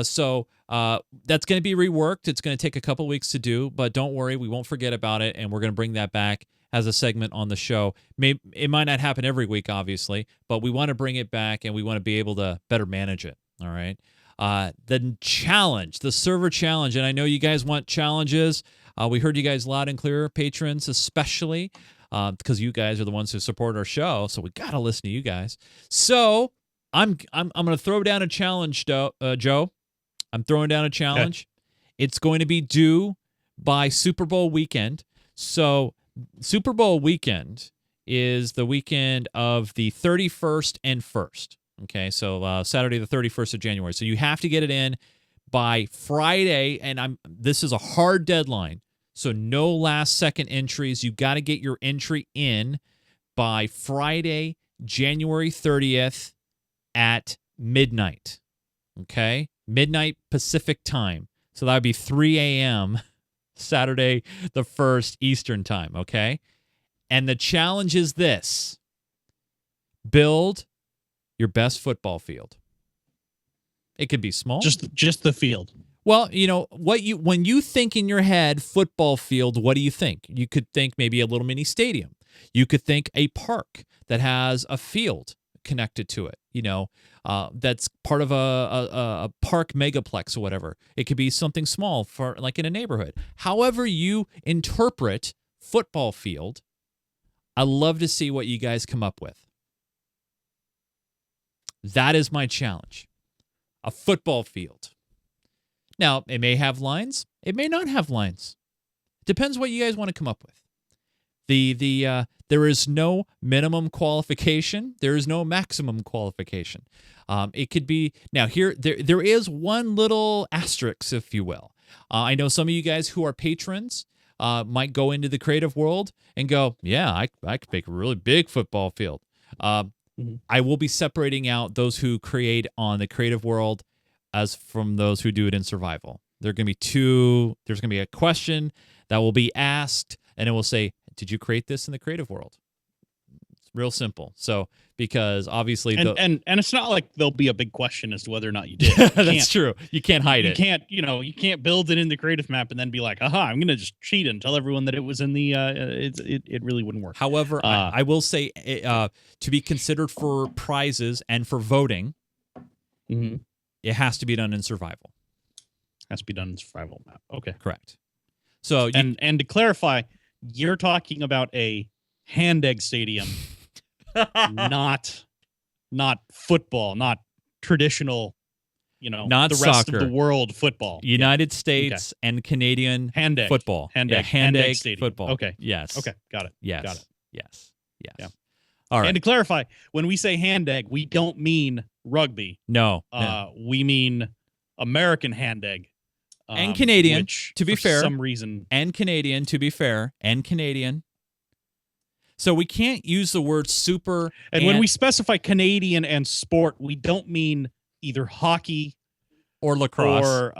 So that's going to be reworked. It's going to take a couple weeks to do, but don't worry, we won't forget about it, and we're going to bring that back as a segment on the show. It might not happen every week, obviously, but we want to bring it back, and we want to be able to better manage it. All right. The challenge, the server challenge, and I know you guys want challenges. We heard you guys loud and clear, patrons especially, because you guys are the ones who support our show, so we got to listen to you guys. So I'm going to throw down a challenge, Joe. I'm throwing down a challenge. Okay. It's going to be due by Super Bowl weekend. So Super Bowl weekend is the weekend of the 31st and 1st. Okay, so Saturday the 31st of January. So you have to get it in by Friday, and this is a hard deadline. So no last-second entries. You got to get your entry in by Friday, January 30th at midnight. Okay? Midnight Pacific time. So that would be 3 a.m. Saturday the 1st Eastern time, okay? And the challenge is this. Build your best football field. It could be small. Just the field. Well, when you think in your head football field, what do you think? You could think maybe a little mini stadium. You could think a park that has a field connected to it, that's part of a park megaplex or whatever. It could be something small for like in a neighborhood. However you interpret football field, I love to see what you guys come up with. That is my challenge. A football field. Now, it may have lines. It may not have lines. Depends what you guys want to come up with. There is no minimum qualification. There is no maximum qualification. It could be now here. There is one little asterisk, if you will. I know some of you guys who are patrons might go into the creative world and go, "Yeah, I could make a really big football field." I will be separating out those who create on the creative world as from those who do it in survival. There's going to be a question that will be asked, and it will say, "Did you create this in the creative world?" It's real simple. So, because obviously, and it's not like there'll be a big question as to whether or not you did. That's true. You can't hide it. You can't build it in the creative map and then be like, "Aha, I'm going to just cheat and tell everyone that it was in the." It really wouldn't work. However, I will say to be considered for prizes and for voting, it has to be done in survival. Has to be done in survival map. Okay, correct. So and to clarify, you're talking about a hand egg stadium, not football, not traditional Not the rest soccer. of the world football. United States and Canadian Hand egg. football. Hand Yeah, egg. hand egg stadium. football. Okay. Yes. Okay. Got it. Yes. Got it. Yes. Yes. Yeah. All right. And to clarify, when we say hand egg, we don't mean rugby. No. We mean American hand egg. And Canadian, which, to be for fair. some reason. And Canadian, to be fair. And Canadian. So we can't use the word super. And when we specify Canadian and sport, we don't mean either hockey or lacrosse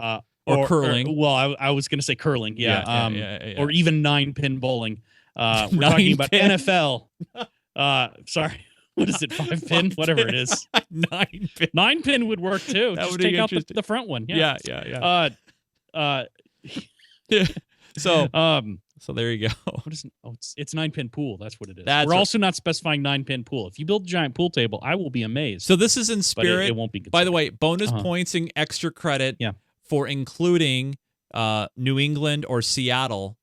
or curling. Well, I was going to say curling. Yeah. Or even 9-pin bowling. We're talking about NFL. Sorry. What is it? 5-pin? Whatever it is. 9-pin. 9-pin would work too. That Just would take be out interesting. the front one. Yeah. So there you go. What is it? Oh, it's 9-pin pool. That's what it is. That's We're also not specifying 9-pin pool. If you build a giant pool table, I will be amazed. So this is in spirit. But it won't be good. By the way, bonus points and extra credit for including New England or Seattle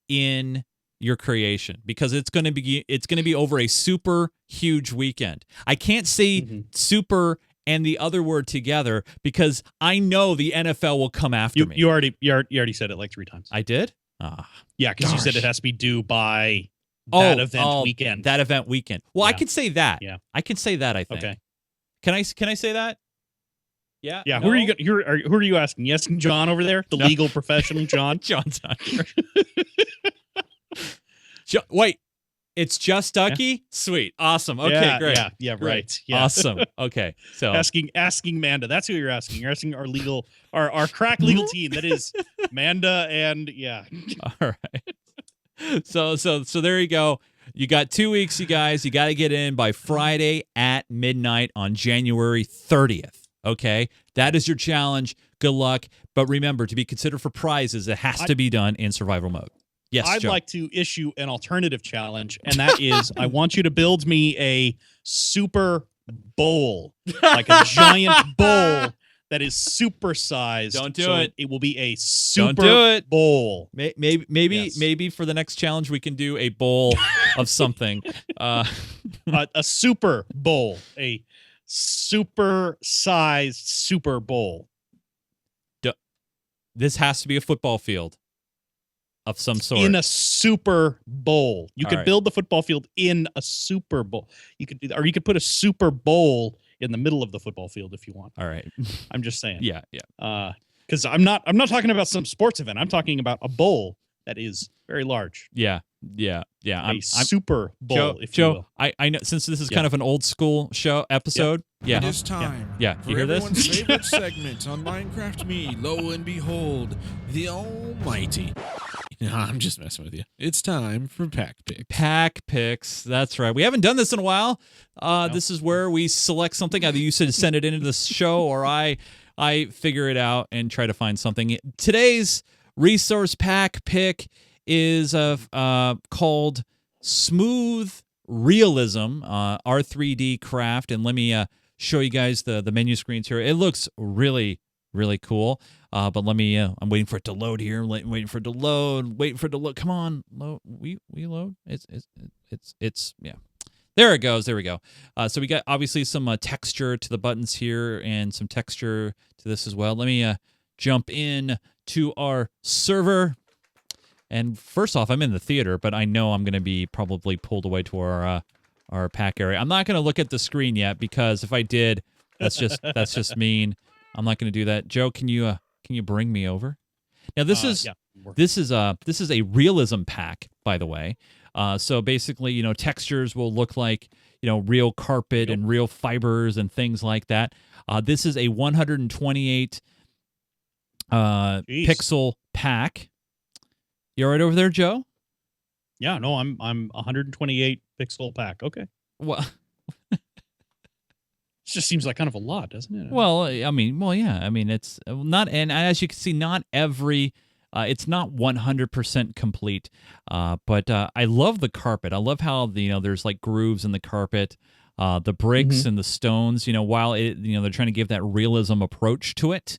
in your creation, because it's going to be over a super huge weekend. I can't say super and the other word together because I know the NFL will come after me. You already said it like 3 times. I did? Yeah, because you said it has to be due by that event weekend. That event weekend. Well, I could say that. Yeah, I can say that. I think. Okay. Can I say that? Yeah. Yeah. No? Who are you asking? You asking John over there, the legal professional John? John's not here. Wait, it's just Ducky? Yeah. Sweet. Awesome. Okay, great. Yeah, great. Right. Yeah. Awesome. Okay. So asking Manda. That's who you're asking. You're asking our crack legal team. That is Manda and All right. So there you go. You got 2 weeks, you guys. You got to get in by Friday at midnight on January 30th. Okay? That is your challenge. Good luck. But remember, to be considered for prizes, it has to be done in survival mode. Yes, I'd Joe. like to issue an alternative challenge, and that is I want you to build me a super bowl, like a giant bowl that is supersized. Don't do it. It will be a super bowl. Maybe for the next challenge we can do a bowl of something. A super bowl, a super-sized super bowl. This has to be a football field of some sort. In a super bowl. You could build the football field in a super bowl. You could put a super bowl in the middle of the football field if you want. All right. I'm just saying. Yeah. Because I'm not talking about some sports event. I'm talking about a bowl that is very large. Yeah. I'm super bowl, if you will. I know, since this is kind of an old school show episode. Yeah. It is time. Yeah. For you hear this? everyone's favorite segment on Minecraft Me. Lo and behold, the Almighty. No, I'm just messing with you. It's time for Pack Picks. Pack Picks. That's right. We haven't done this in a while. This is where we select something. Either you send it into the show or I figure it out and try to find something. Today's resource pack pick is called Smooth Realism, R3D Craft. And let me show you guys the menu screens here. It looks really, really cool. But let me, I'm waiting for it to load here. Waiting for it to load. Come on, load. We load. It's yeah. There it goes. There we go. So we got obviously some texture to the buttons here and some texture to this as well. Let me jump in to our server. And first off, I'm in the theater, but I know I'm going to be probably pulled away to our pack area. I'm not going to look at the screen yet because if I did, that's just mean. I'm not going to do that. Joe, can you bring me over? Now this is a realism pack, by the way. So basically, textures will look like real carpet and real fibers and things like that. This is a 128 pixel pack. You all right over there, Joe? Yeah, no, I'm 128 pixel pack. Okay. Well, it just seems like kind of a lot, doesn't it? Well, yeah. It's not, and as you can see, not every. It's not 100% complete, but I love the carpet. I love how there's like grooves in the carpet, the bricks and the stones. While they're trying to give that realism approach to it.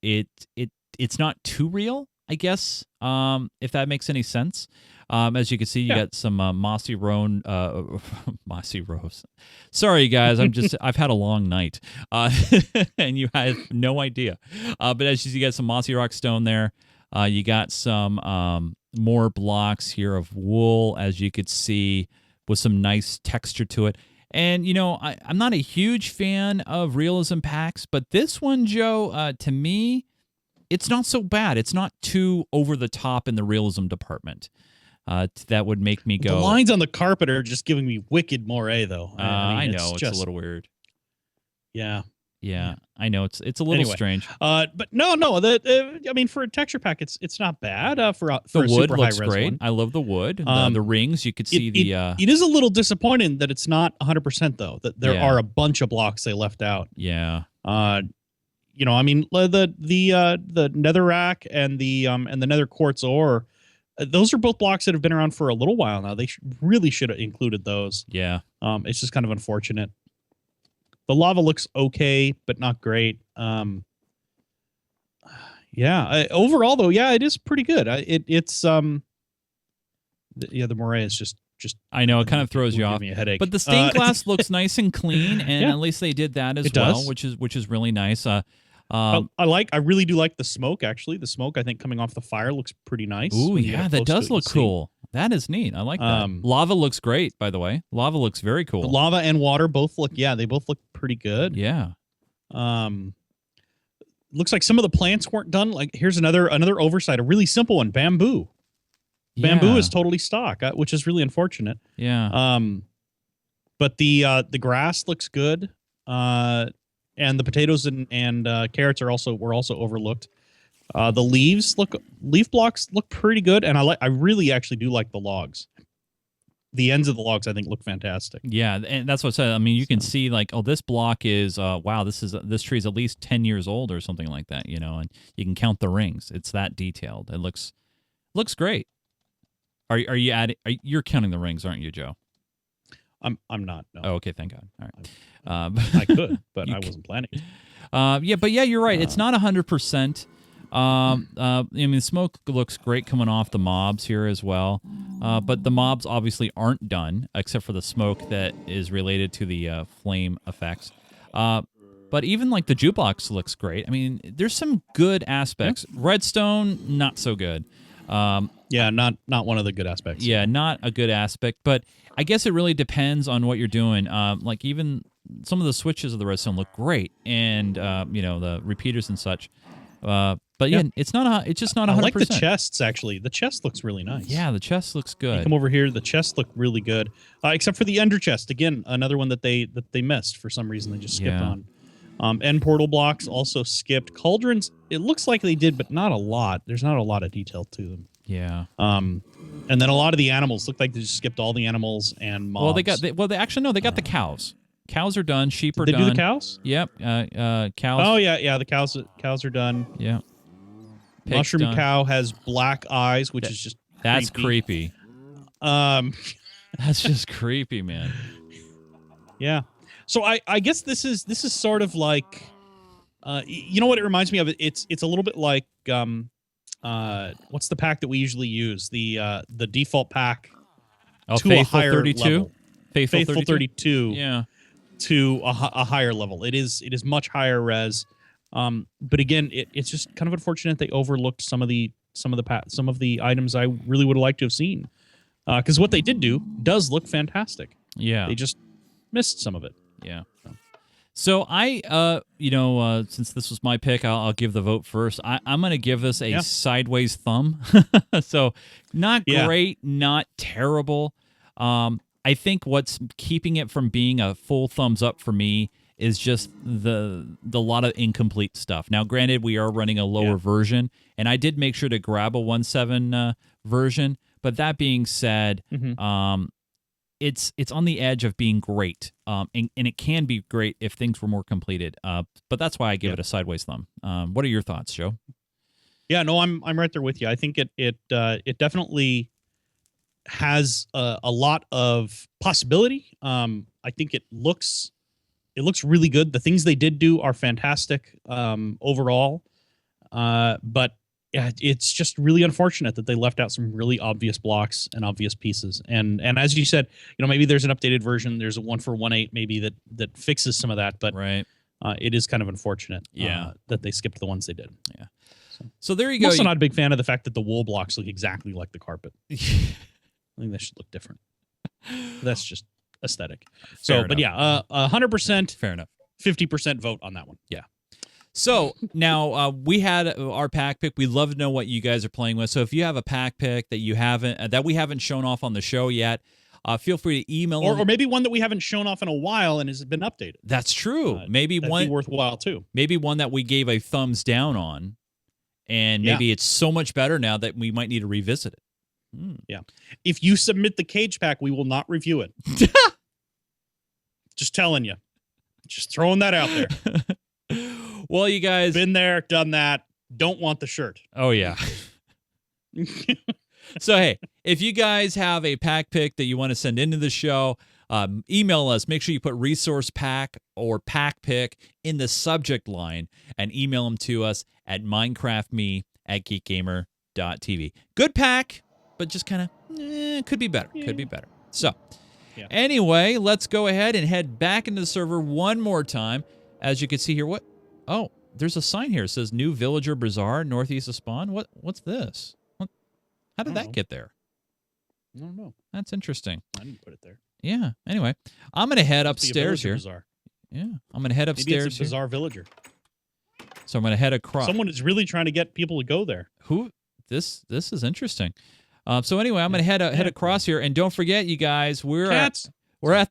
It's not too real. I guess, if that makes any sense. As you can see, you got some mossy roan, mossy rose. Sorry, guys, I've had a long night, and you have no idea. But as you see, you got some mossy rock stone there. You got some more blocks here of wool, as you could see, with some nice texture to it. And, I'm not a huge fan of realism packs, but this one, Joe, to me, it's not so bad. It's not too over the top in the realism department. That would make me go. The lines on the carpet are just giving me wicked moiré, though. I know it's a little weird. Yeah. Yeah, I know it's a little strange. But no. I mean, for a texture pack, it's not bad. For the a wood super looks high-res great. one. I love the wood. The rings, you could see It is a little disappointing that it's not 100%, though. That there are a bunch of blocks they left out. Yeah. I mean, the netherrack and the nether quartz ore. Those are both blocks that have been around for a little while now. They really should have included those. Yeah. It's just kind of unfortunate. The lava looks okay, but not great. Overall, though, it is pretty good. The moiré is just. I know it kind of throws you off. Me a headache. But the stained glass looks nice and clean, and at least they did that as well, does. which is really nice. I really do like the smoke. Actually, the smoke I think coming off the fire looks pretty nice. Ooh, yeah, that does look cool. That is neat. I like that. Lava looks great, by the way. Lava looks very cool. The lava and water both look. Yeah, they both look pretty good. Yeah. Looks like some of the plants weren't done. Like here's another oversight. A really simple one. Bamboo. Yeah. Bamboo is totally stock, which is really unfortunate. Yeah. But the grass looks good. And the potatoes and carrots were also overlooked. The leaf blocks look pretty good, and I really actually do like the logs. The ends of the logs I think look fantastic. Yeah, and that's what I said. I mean, you can see like, oh, this block is wow, this tree is at least 10 years old or something like that, and you can count the rings. It's that detailed. It looks great. You're counting the rings, aren't you, Joe? I'm not. No. Oh, okay, thank God. All right. I could, but I wasn't planning. You're right. It's not 100%. I mean, the smoke looks great coming off the mobs here as well. But the mobs obviously aren't done, except for the smoke that is related to the flame effects. But even like the jukebox looks great. I mean, there's some good aspects. Yeah. Redstone, not so good. Not one of the good aspects. Yeah, not a good aspect. But I guess it really depends on what you're doing. Like even some of the switches of the redstone look great, and the repeaters and such. But it's just not 100%. I like the chests actually. The chest looks really nice. Yeah, the chest looks good. You come over here, the chests look really good, except for the ender chest. Again, another one that they missed for some reason. They just skipped on. End portal blocks also skipped. Cauldrons, it looks like they did, but not a lot. There's not a lot of detail to them. Yeah. And then a lot of the animals look like they just skipped all the animals and mobs. They got the cows. Cows are done. Sheep are done. Did they do the cows? Yep. Cows. Oh yeah. The cows are done. Yeah. Pig's Mushroom done. cow has black eyes, which is just that's creepy. That's just creepy, man. Yeah. So I guess this is sort of like, you know what it reminds me of? It's a little bit like what's the pack that we usually use? The default pack to Faithful a higher 32? level. Faithful 32. Yeah. To a higher level. It is much higher res. But again, it's just kind of unfortunate they overlooked some of the items I really would have liked to have seen. Because what they did do does look fantastic. Yeah. They just missed some of it. Yeah. So I, since this was my pick, I'll give the vote first. I'm going to give this a sideways thumb. So not great, not terrible. I think what's keeping it from being a full thumbs up for me is just the lot of incomplete stuff. Now, granted, we are running a lower version, and I did make sure to grab a 1.7 version. But that being said, it's on the edge of being great, and it can be great if things were more completed. But that's why I give it a sideways thumb. What are your thoughts, Joe? Yeah, no, I'm right there with you. I think it definitely has a lot of possibility. I think it looks really good. The things they did do are fantastic overall. But yeah, it's just really unfortunate that they left out some really obvious blocks and obvious pieces. And as you said, maybe there's an updated version. There's a 1.4.1.8 maybe that fixes some of that. But Right. it is kind of unfortunate Yeah. that they skipped the ones they did. Yeah. So there you I'm go. also not a big fan of the fact that the wool blocks look exactly like the carpet. I think that should look different. That's just aesthetic. Fair But enough. yeah, 100%, Fair enough. 50% vote on that one. So now we had our pack pick. We'd love to know what you guys are playing with. So if you have a pack pick that you haven't that we haven't shown off on the show yet, feel free to email Or maybe one that we haven't shown off in a while and has been updated. That's true. Maybe That'd one be worthwhile too. maybe one that we gave a thumbs down on, and maybe it's so much better now that we might need to revisit it. Yeah. If you submit the cage pack, we will not review it. Just telling you. Just throwing that out there. Well, you guys. Been there, done that. Don't want the shirt. Oh, yeah. So, hey, if you guys have a pack pick that you want to send into the show, email us. Make sure you put resource pack or pack pick in the subject line and email them to us at minecraftme@geekgamer.tv. Good pack, but just kind of could be better. Could be better. So, anyway, let's go ahead and head back into the server one more time. As you can see here, what? Oh, there's a sign here. It says New Villager Bazaar, northeast of Spawn. What's this? How did that get there? I don't know. That's interesting. I didn't put it there. Yeah. Anyway, I'm going to head upstairs here. Bizarre. Yeah. I'm going to head Maybe upstairs it's a bizarre villager. So I'm going to head across. Someone is really trying to get people to go there. Who? This is interesting. So anyway, I'm going to head across here. And don't forget, you guys, we're at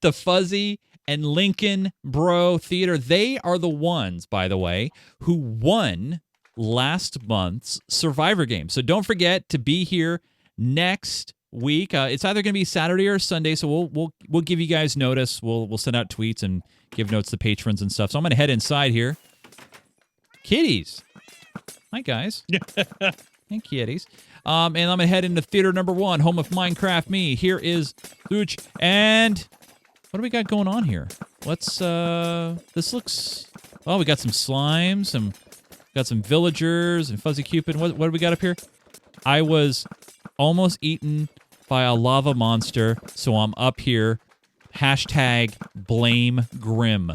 the Fuzzy and Lincoln Bro Theater. They are the ones, by the way, who won last month's Survivor game. So don't forget to be here next week. It's either going to be Saturday or Sunday, so we'll give you guys notice. We'll send out tweets and give notes to patrons and stuff. So I'm going to head inside here. Kitties. Hi, guys. Hey, kitties. And I'm going to head into theater number 1, home of Minecraft Me. Here is Luch. And what do we got going on here? Let's, this looks, oh, we got some slimes, got some villagers and Fuzzy Cupid. What do we got up here? I was almost eaten by a lava monster, so I'm up here. Hashtag blame Grim.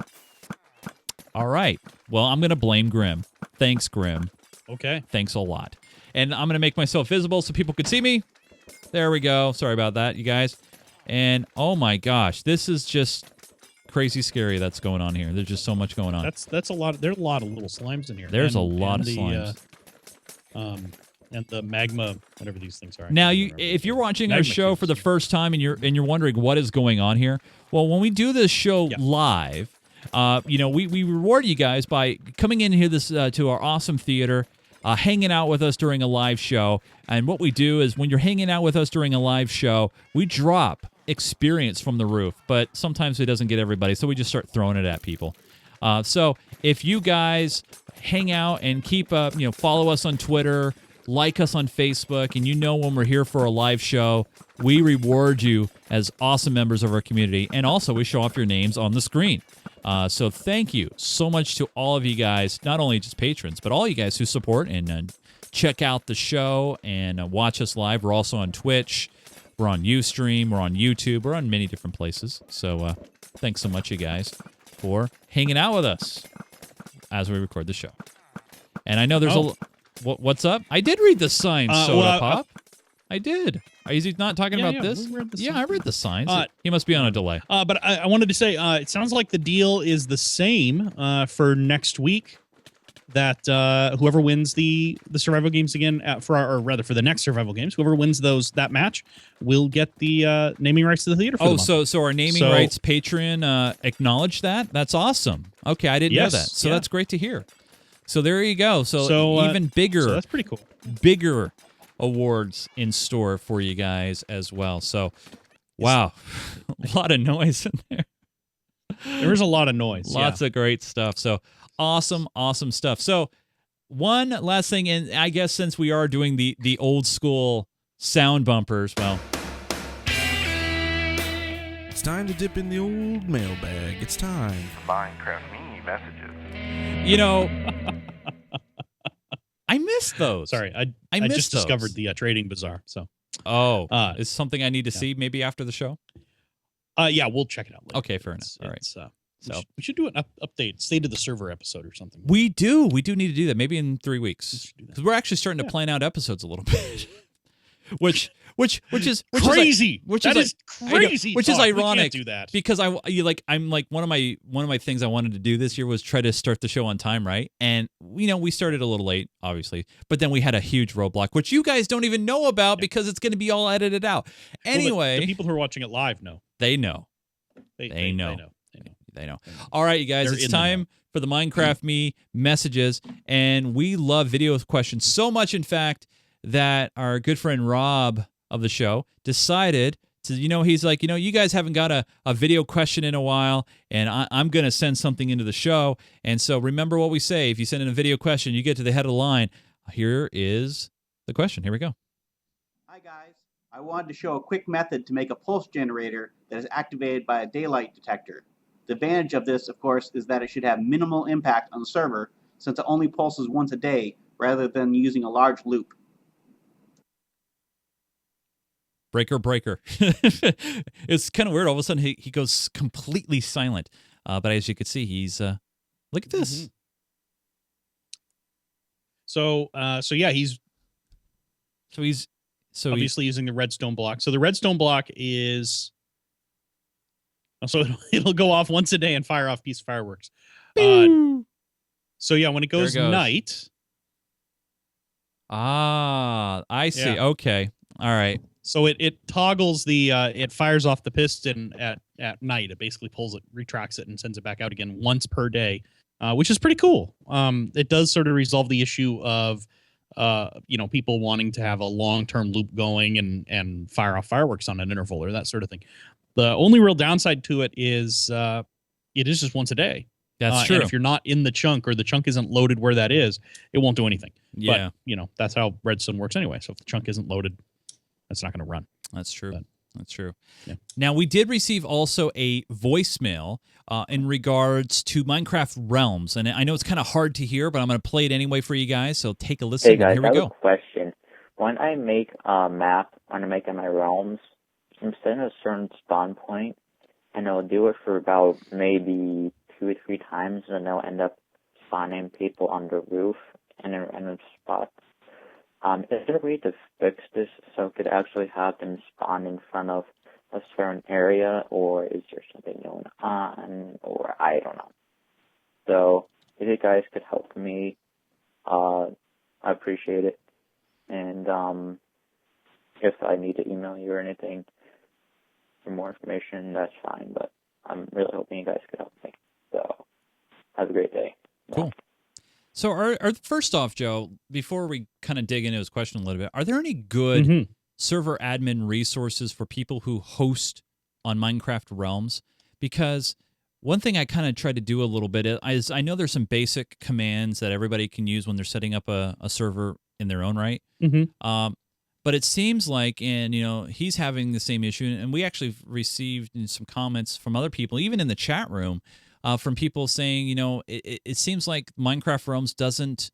All right. Well, I'm going to blame Grim. Thanks, Grim. Okay. Thanks a lot. And I'm going to make myself visible so people could see me. There we go. Sorry about that, you guys. And, oh my gosh, this is just crazy scary that's going on here. There's just so much going on. That's a lot. There's a lot of little slimes in here. There's a lot of slimes. And the magma, whatever these things are. Now, if you're watching our show for the first time and you're wondering what is going on here, well, when we do this show live, we reward you guys by coming in here to our awesome theater, hanging out with us during a live show. And what we do is when you're hanging out with us during a live show, we drop experience from the roof, but sometimes it doesn't get everybody, so we just start throwing it at people. So if you guys hang out and keep follow us on Twitter, like us on Facebook, and when we're here for a live show, we reward you as awesome members of our community, and also we show off your names on the screen. So thank you so much to all of you guys, not only just patrons, but all you guys who support and check out the show and watch us live. We're also on Twitch. We're on Ustream. We're on YouTube. We're on many different places. So thanks so much, you guys, for hanging out with us as we record the show. And I know there's what's up? I did read the sign, Soda Pop. I did. Is he not talking about this? I read the signs. He must be on a delay. But I wanted to say, it sounds like the deal is the same for next week. That whoever wins the survival games again for the next survival games, whoever wins that match will get the naming rights to the theater. For the month. So our naming rights Patreon acknowledged that. That's awesome. Okay, I didn't know that. So that's great to hear. So there you go. So even bigger. So that's pretty cool. Bigger awards in store for you guys as well. So, wow, a lot of noise in there. There is a lot of noise. Lots of great stuff. So awesome stuff. So one last thing, and I guess since we are doing the old school sound bumpers, well, it's time to dip in the old mailbag. It's time for Minecraft Me messages. I missed those. Sorry, I missed just those. discovered the Trading Bazaar. So, is something I need to yeah. see maybe after the show? Yeah, we'll check it out later. Okay, fair enough. All right. So we should do an update, state of the server episode or something. We do need to do that maybe in 3 weeks do that. because we're actually starting to plan out episodes a little bit, which is crazy. That is crazy. Which is We ironic. can't do that because I'm like one of my things I wanted to do this year was try to start the show on time, right? And we started a little late, obviously, but then we had a huge roadblock, which you guys don't even know about because it's going to be all edited out. Anyway, the people who are watching it live know. They know. They know. All right, you guys, it's time for the Minecraft Me messages, and we love video questions so much, in fact, that our good friend Rob of the show decided to, he's like, you guys haven't got a video question in a while, and I'm going to send something into the show. And so remember what we say. If you send in a video question, you get to the head of the line. Here is the question. Here we go. Hi, guys. I wanted to show a quick method to make a pulse generator that is activated by a daylight detector. The advantage of this, of course, is that it should have minimal impact on the server since it only pulses once a day rather than using a large loop. Breaker. It's kind of weird. All of a sudden, he goes completely silent. But as you can see, he's look at this. Mm-hmm. So yeah, he's obviously using the redstone block. So the redstone block is it'll go off once a day and fire off a piece of fireworks. So yeah, when it goes night. I see. Yeah. Okay. All right. So it toggles it fires off the piston at night. It basically pulls it, retracts it, and sends it back out again once per day, which is pretty cool. It does sort of resolve the issue of people wanting to have a long-term loop going and fire off fireworks on an interval or that sort of thing. The only real downside to it is just once a day. That's true. And if you're not in the chunk or the chunk isn't loaded where that is, it won't do anything. Yeah. But, that's how redstone works anyway. So if the chunk isn't loaded, it's not going to run. That's true. But, that's true. Yeah. Now, we did receive also a voicemail in regards to Minecraft Realms. And I know it's kind of hard to hear, but I'm going to play it anyway for you guys. So take a listen. Hey, guys, Here we I have go. a question. When I make a map, when I make my realms, I'm setting a certain spawn point, and I'll do it for about maybe 2 or 3 times, and I'll end up spawning people on the roof and in random spots. Is there a way to fix this so I could actually have them spawn in front of a certain area, or is there something going on, or I don't know. So if you guys could help me, I appreciate it. And if I need to email you or anything for more information, that's fine, but I'm really hoping you guys could help me. So have a great day. Cool. So first off, Joe, before we kind of dig into his question a little bit, are there any good server admin resources for people who host on Minecraft Realms? Because one thing I kind of try to do a little bit is I know there's some basic commands that everybody can use when they're setting up a server in their own right. But it seems like, and he's having the same issue, and we actually received some comments from other people, even in the chat room, from people saying, it seems like Minecraft Realms doesn't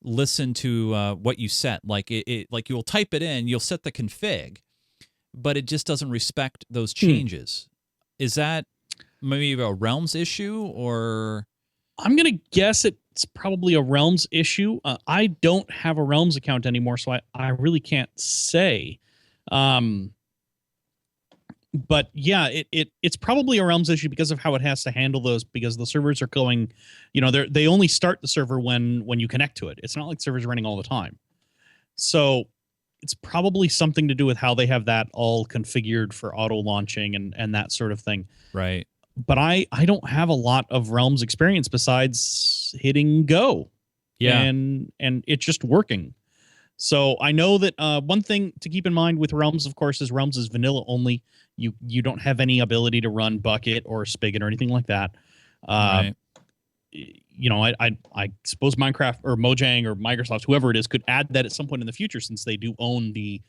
listen to what you set. Like like you'll type it in, you'll set the config, but it just doesn't respect those changes. Is that maybe a Realms issue, or? I'm gonna guess it's probably a Realms issue. I don't have a Realms account anymore, so I really can't say. But yeah, it's probably a Realms issue because of how it has to handle those, because the servers are going, they only start the server when you connect to it. It's not like servers running all the time. So it's probably something to do with how they have that all configured for auto launching and that sort of thing. Right. But I don't have a lot of Realms experience besides hitting go. Yeah. And it's just working. So I know that one thing to keep in mind with Realms, of course, is Realms is vanilla only. You don't have any ability to run Bucket or Spigot or anything like that. Right. I suppose Minecraft or Mojang or Microsoft, whoever it is, could add that at some point in the future, since they do own the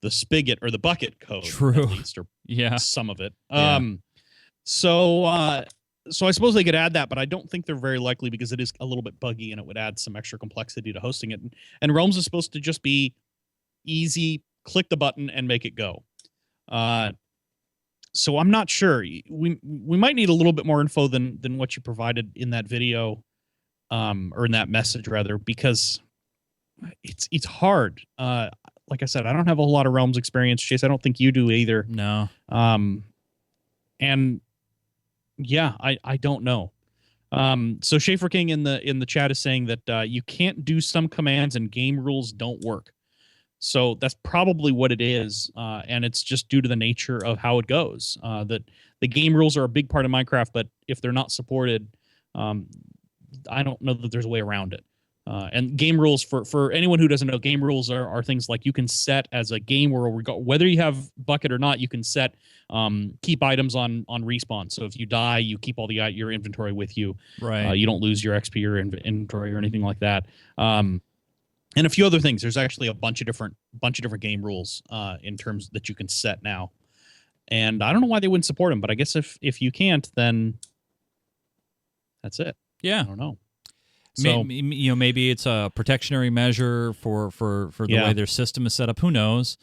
Spigot or the Bucket code. True. At least, or yeah. some of it. Yeah. So So I suppose they could add that, but I don't think they're very likely because it is a little bit buggy and it would add some extra complexity to hosting it. And Realms is supposed to just be easy, click the button and make it go. So I'm not sure. We might need a little bit more info than what you provided in that video, or in that message rather, because it's hard. Like I said, I don't have a whole lot of Realms experience, Chase. I don't think you do either. No. And yeah, I don't know. So Schaefer King in the chat is saying that you can't do some commands and game rules don't work. So that's probably what it is, and it's just due to the nature of how it goes. That the game rules are a big part of Minecraft, but if they're not supported, I don't know that there's a way around it. And game rules, for anyone who doesn't know, game rules are things like you can set as a game rule, whether you have bucket or not, you can set keep items on respawn. So if you die, you keep all your inventory with you. Right. You don't lose your XP or inventory or anything like that. And a few other things. There's actually a bunch of different game rules in terms that you can set now. And I don't know why they wouldn't support them, but I guess if you can't, then that's it. Yeah. I don't know. So, maybe it's a protectionary measure for the way their system is set up. Who knows?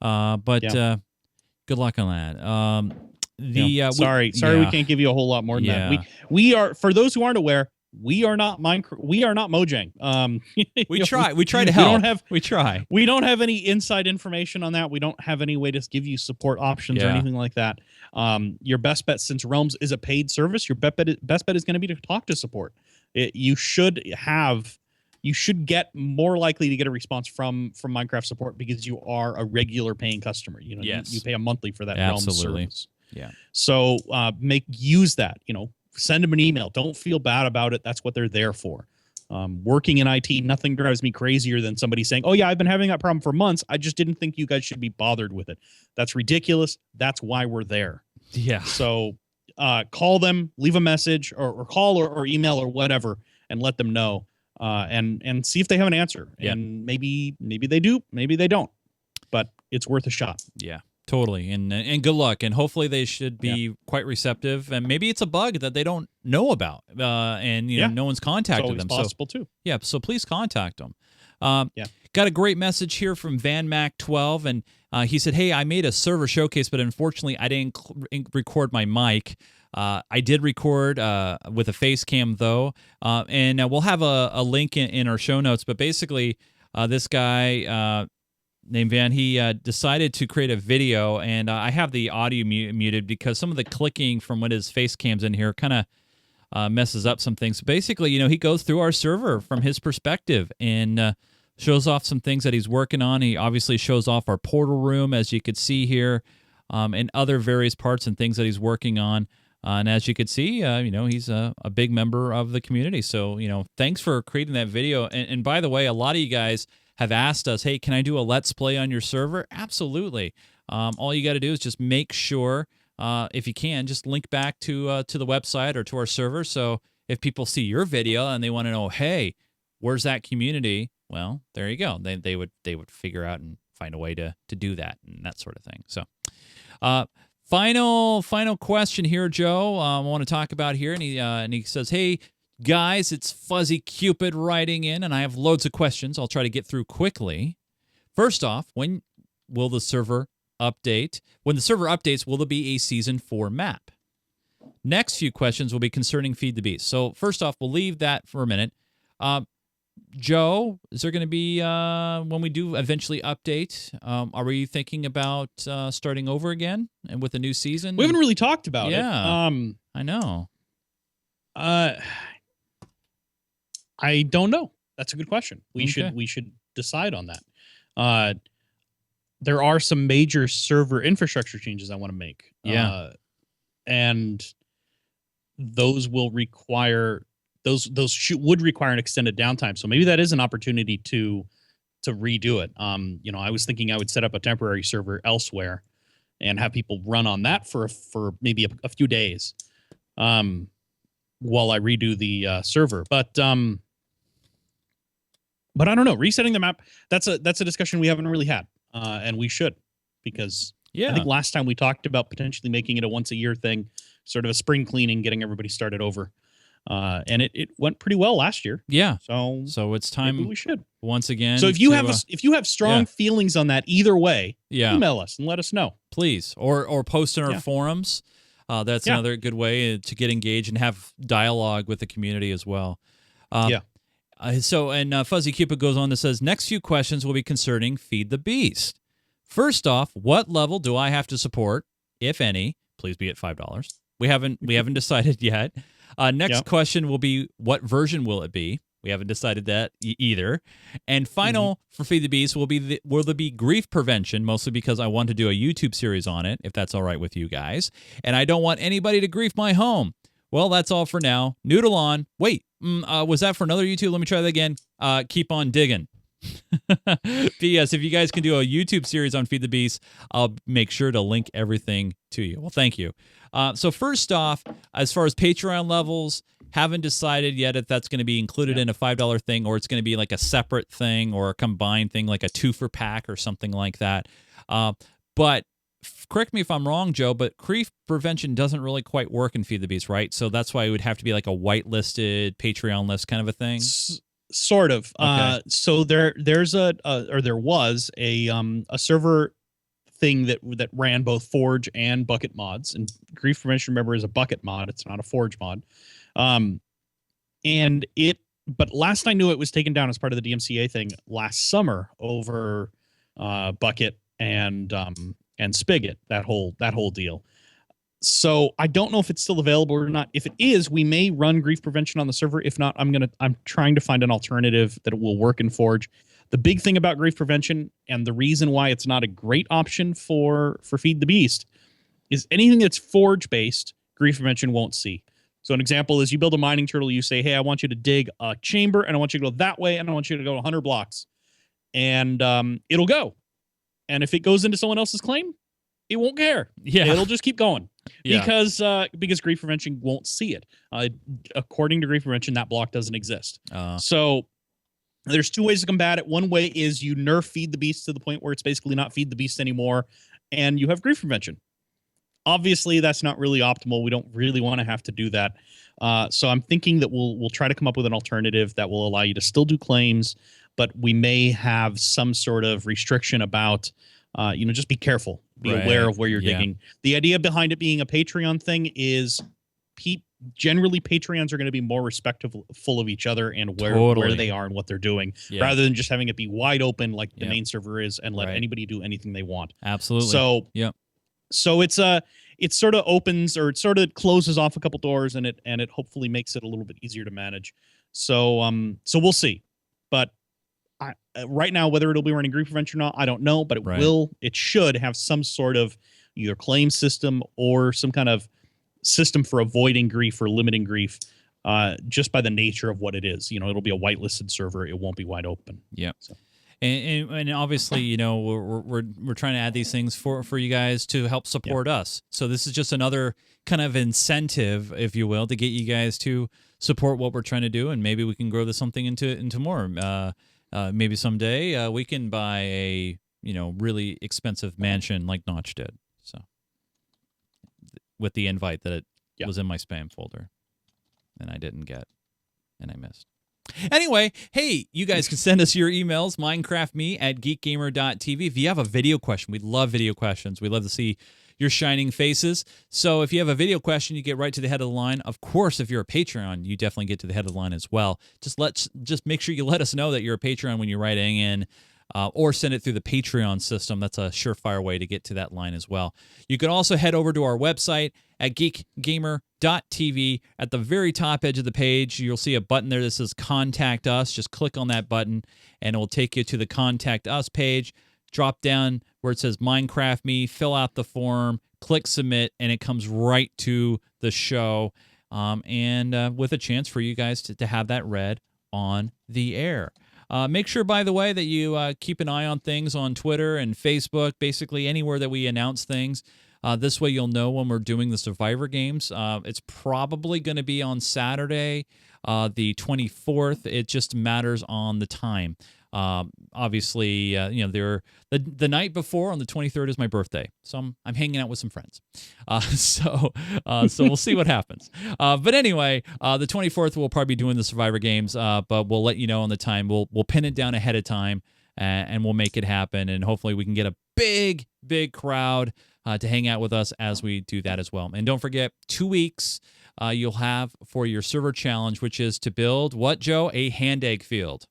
But good luck on that. Sorry, we can't give you a whole lot more than that. We are, for those who aren't aware, we are not Mojang. We try to help. We don't have any inside information on that. We don't have any way to give you support options or anything like that. Your best bet, since Realms is a paid service, your best bet is going to be to talk to support. You should get more likely to get a response from Minecraft support because you are a regular paying customer. You pay a monthly for that Realms service. Yeah. So use that. Send them an email. Don't feel bad about it. That's what they're there for. Working in IT, nothing drives me crazier than somebody saying, "Oh yeah, I've been having that problem for months. I just didn't think you guys should be bothered with it." That's ridiculous. That's why we're there. Yeah. So call them, leave a message, or call or email or whatever, and let them know, and see if they have an answer. Yeah. And maybe they do, maybe they don't, but it's worth a shot. Yeah. Totally, and good luck, and hopefully they should be quite receptive, and maybe it's a bug that they don't know about, and no one's contacted them. Possible too. Yeah, so please contact them. Got a great message here from VanMac12, and he said, "Hey, I made a server showcase, but unfortunately I didn't record my mic. I did record with a face cam though, and we'll have a link in our show notes. But basically, this guy." Named Van, he decided to create a video, and I have the audio muted because some of the clicking from when his face cam's in here kind of messes up some things. So basically, he goes through our server from his perspective and shows off some things that he's working on. He obviously shows off our portal room, as you could see here, and other various parts and things that he's working on. And as you could see, he's a big member of the community. So, thanks for creating that video. And by the way, a lot of you guys have asked us, hey, can I do a Let's Play on your server? Absolutely. All you got to do is just make sure, if you can, just link back to the website or to our server. So if people see your video and they want to know, hey, where's that community? Well, there you go. They would figure out and find a way to do that and that sort of thing. So final question here, Joe. I want to talk about here, and he says, hey, guys, it's Fuzzy Cupid writing in, and I have loads of questions I'll try to get through quickly. First off, when will the server update? When the server updates, will there be a Season 4 map? Next few questions will be concerning Feed the Beast. So first off, we'll leave that for a minute. Joe, is there going to be, when we do eventually update, are we thinking about starting over again and with a new season? We haven't really talked about it. Yeah, I know. I don't know. That's a good question. We should decide on that. There are some major server infrastructure changes I want to make. Yeah. And those will require would require an extended downtime. So maybe that is an opportunity to redo it. I was thinking I would set up a temporary server elsewhere and have people run on that for maybe a few days while I redo the server. But I don't know. Resetting the map, that's a discussion we haven't really had, and we should, because Yeah. I think last time we talked about potentially making it a once a year thing, sort of a spring cleaning, getting everybody started over. And it went pretty well last year. Yeah. So it's maybe time we should. once again. So if you to, have strong yeah. feelings on that either way, yeah, email us and let us know. please, or post in our Yeah. forums. That's Yeah. another good way to get engaged and have dialogue with the community as well. Yeah. Fuzzy Cupid goes on to says, next few questions will be concerning Feed the Beast. First off, what level do I have to support, if any? Please be at $5. We haven't decided yet. Next question will be, what version will it be? We haven't decided that either. And final for Feed the Beast will there be grief prevention, mostly because I want to do a YouTube series on it, if that's all right with you guys. And I don't want anybody to grief my home. Well, that's all for now. Noodle on. Wait, was that for another YouTube? Let me try that again. Keep on digging. P.S. If you guys can do a YouTube series on Feed the Beast, I'll make sure to link everything to you. Well, thank you. So first off, as far as Patreon levels, haven't decided yet if that's going to be included in a $5 thing or it's going to be like a separate thing or a combined thing, like a 2-for-pack or something like that. But correct me if I'm wrong, Joe, but grief prevention doesn't really quite work in Feed the Beast, right? So that's why it would have to be like a whitelisted Patreon list kind of a thing. Sort of. Okay. So there was a server thing that ran both Forge and Bucket mods, and grief prevention, remember, is a Bucket mod. It's not a Forge mod. But last I knew, it was taken down as part of the DMCA thing last summer over Bucket and Spigot, that whole deal. So I don't know if it's still available or not. If it is, we may run grief prevention on the server. If not, I'm trying to find an alternative that will work in Forge. The big thing about grief prevention, and the reason why it's not a great option for Feed the Beast, is anything that's Forge based, grief prevention won't see. So an example is you build a mining turtle, you say, hey, I want you to dig a chamber, and I want you to go that way, and I want you to go 100 blocks. And it'll go. And if it goes into someone else's claim, it won't care. Yeah. It'll just keep going. Yeah. Because grief prevention won't see it. According to grief prevention, that block doesn't exist. So there's two ways to combat it. One way is you nerf Feed the Beast to the point where it's basically not Feed the Beast anymore, and you have grief prevention. Obviously, that's not really optimal. We don't really want to have to do that. So I'm thinking that we'll try to come up with an alternative that will allow you to still do claims, but we may have some sort of restriction about, just be careful, be aware of where you're digging. The idea behind it being a Patreon thing is generally Patreons are going to be more respectful of each other and where they are and what they're doing, rather than just having it be wide open like the main server is and let anybody do anything they want. Absolutely. So it sort of opens, or it sort of closes off a couple doors, and it hopefully makes it a little bit easier to manage. So we'll see. But right now, whether it'll be running grief prevention or not, I don't know, but it should have some sort of either claim system or some kind of system for avoiding grief or limiting grief, just by the nature of what it is. It'll be a whitelisted server. It won't be wide open. Yeah. So. And obviously, we're trying to add these things for you guys to help support us. So this is just another kind of incentive, if you will, to get you guys to support what we're trying to do, and maybe we can grow this something into more. Maybe someday we can buy a really expensive mansion like Notch did. So with the invite that it was in my spam folder, and I didn't get, and I missed. Anyway, hey, you guys can send us your emails, minecraftme@geekgamer.tv. If you have a video question, we love video questions. We love to see your shining faces. So if you have a video question, you get right to the head of the line. Of course, if you're a Patreon, you definitely get to the head of the line as well. Just make sure you let us know that you're a Patreon when you're writing in, or send it through the Patreon system. That's a surefire way to get to that line as well. You can also head over to our website at geekgamer.tv. At the very top edge of the page, you'll see a button there that says Contact Us. Just click on that button, and it will take you to the Contact Us page. Drop down where it says Minecraft Me, fill out the form, click Submit, and it comes right to the show, and with a chance for you guys to have that read on the air. Make sure, by the way, that you keep an eye on things on Twitter and Facebook, basically anywhere that we announce things. This way you'll know when we're doing the Survivor games. It's probably going to be on Saturday, the 24th. It just matters on the time. Obviously, they're the night before on the 23rd is my birthday, so I'm hanging out with some friends. So we'll see what happens. But anyway, the 24th we'll probably be doing the Survivor games, but we'll let you know on the time. We'll pin it down ahead of time, and we'll make it happen, and hopefully we can get a big crowd to hang out with us as we do that as well. And don't forget, 2 weeks you'll have for your server challenge, which is to build what, Joe? A hand egg field.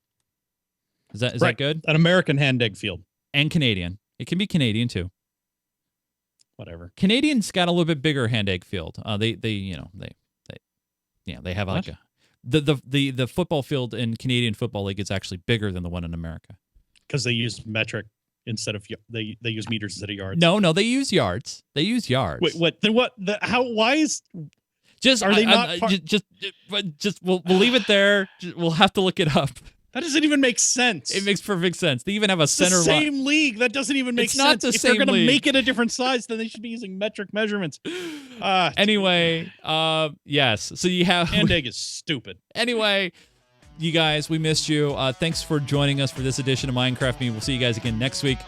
Is that good? An American hand egg field. And Canadian. It can be Canadian too. Whatever. Canadians got a little bit bigger hand egg field. They have like the football field in Canadian Football League is actually bigger than the one in America. Because they use metric instead of they use meters instead of yards. No, they use yards. They use yards. Wait, what? Then what? Why is? Just are they not? We'll leave it there. We'll have to look it up. That doesn't even make sense. It makes perfect sense. They even have a center line. Same league. That doesn't even make sense. It's not the if same they're going to league. make it a different size, then they should be using metric measurements. Anyway, yes. So you have... Hand egg is stupid. Anyway, you guys, we missed you. Thanks for joining us for this edition of Minecraft Me. We'll see you guys again next week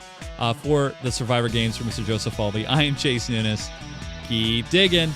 for the Survivor Games for Mr. Joseph Falbey. I am Chase Nunes. Keep digging.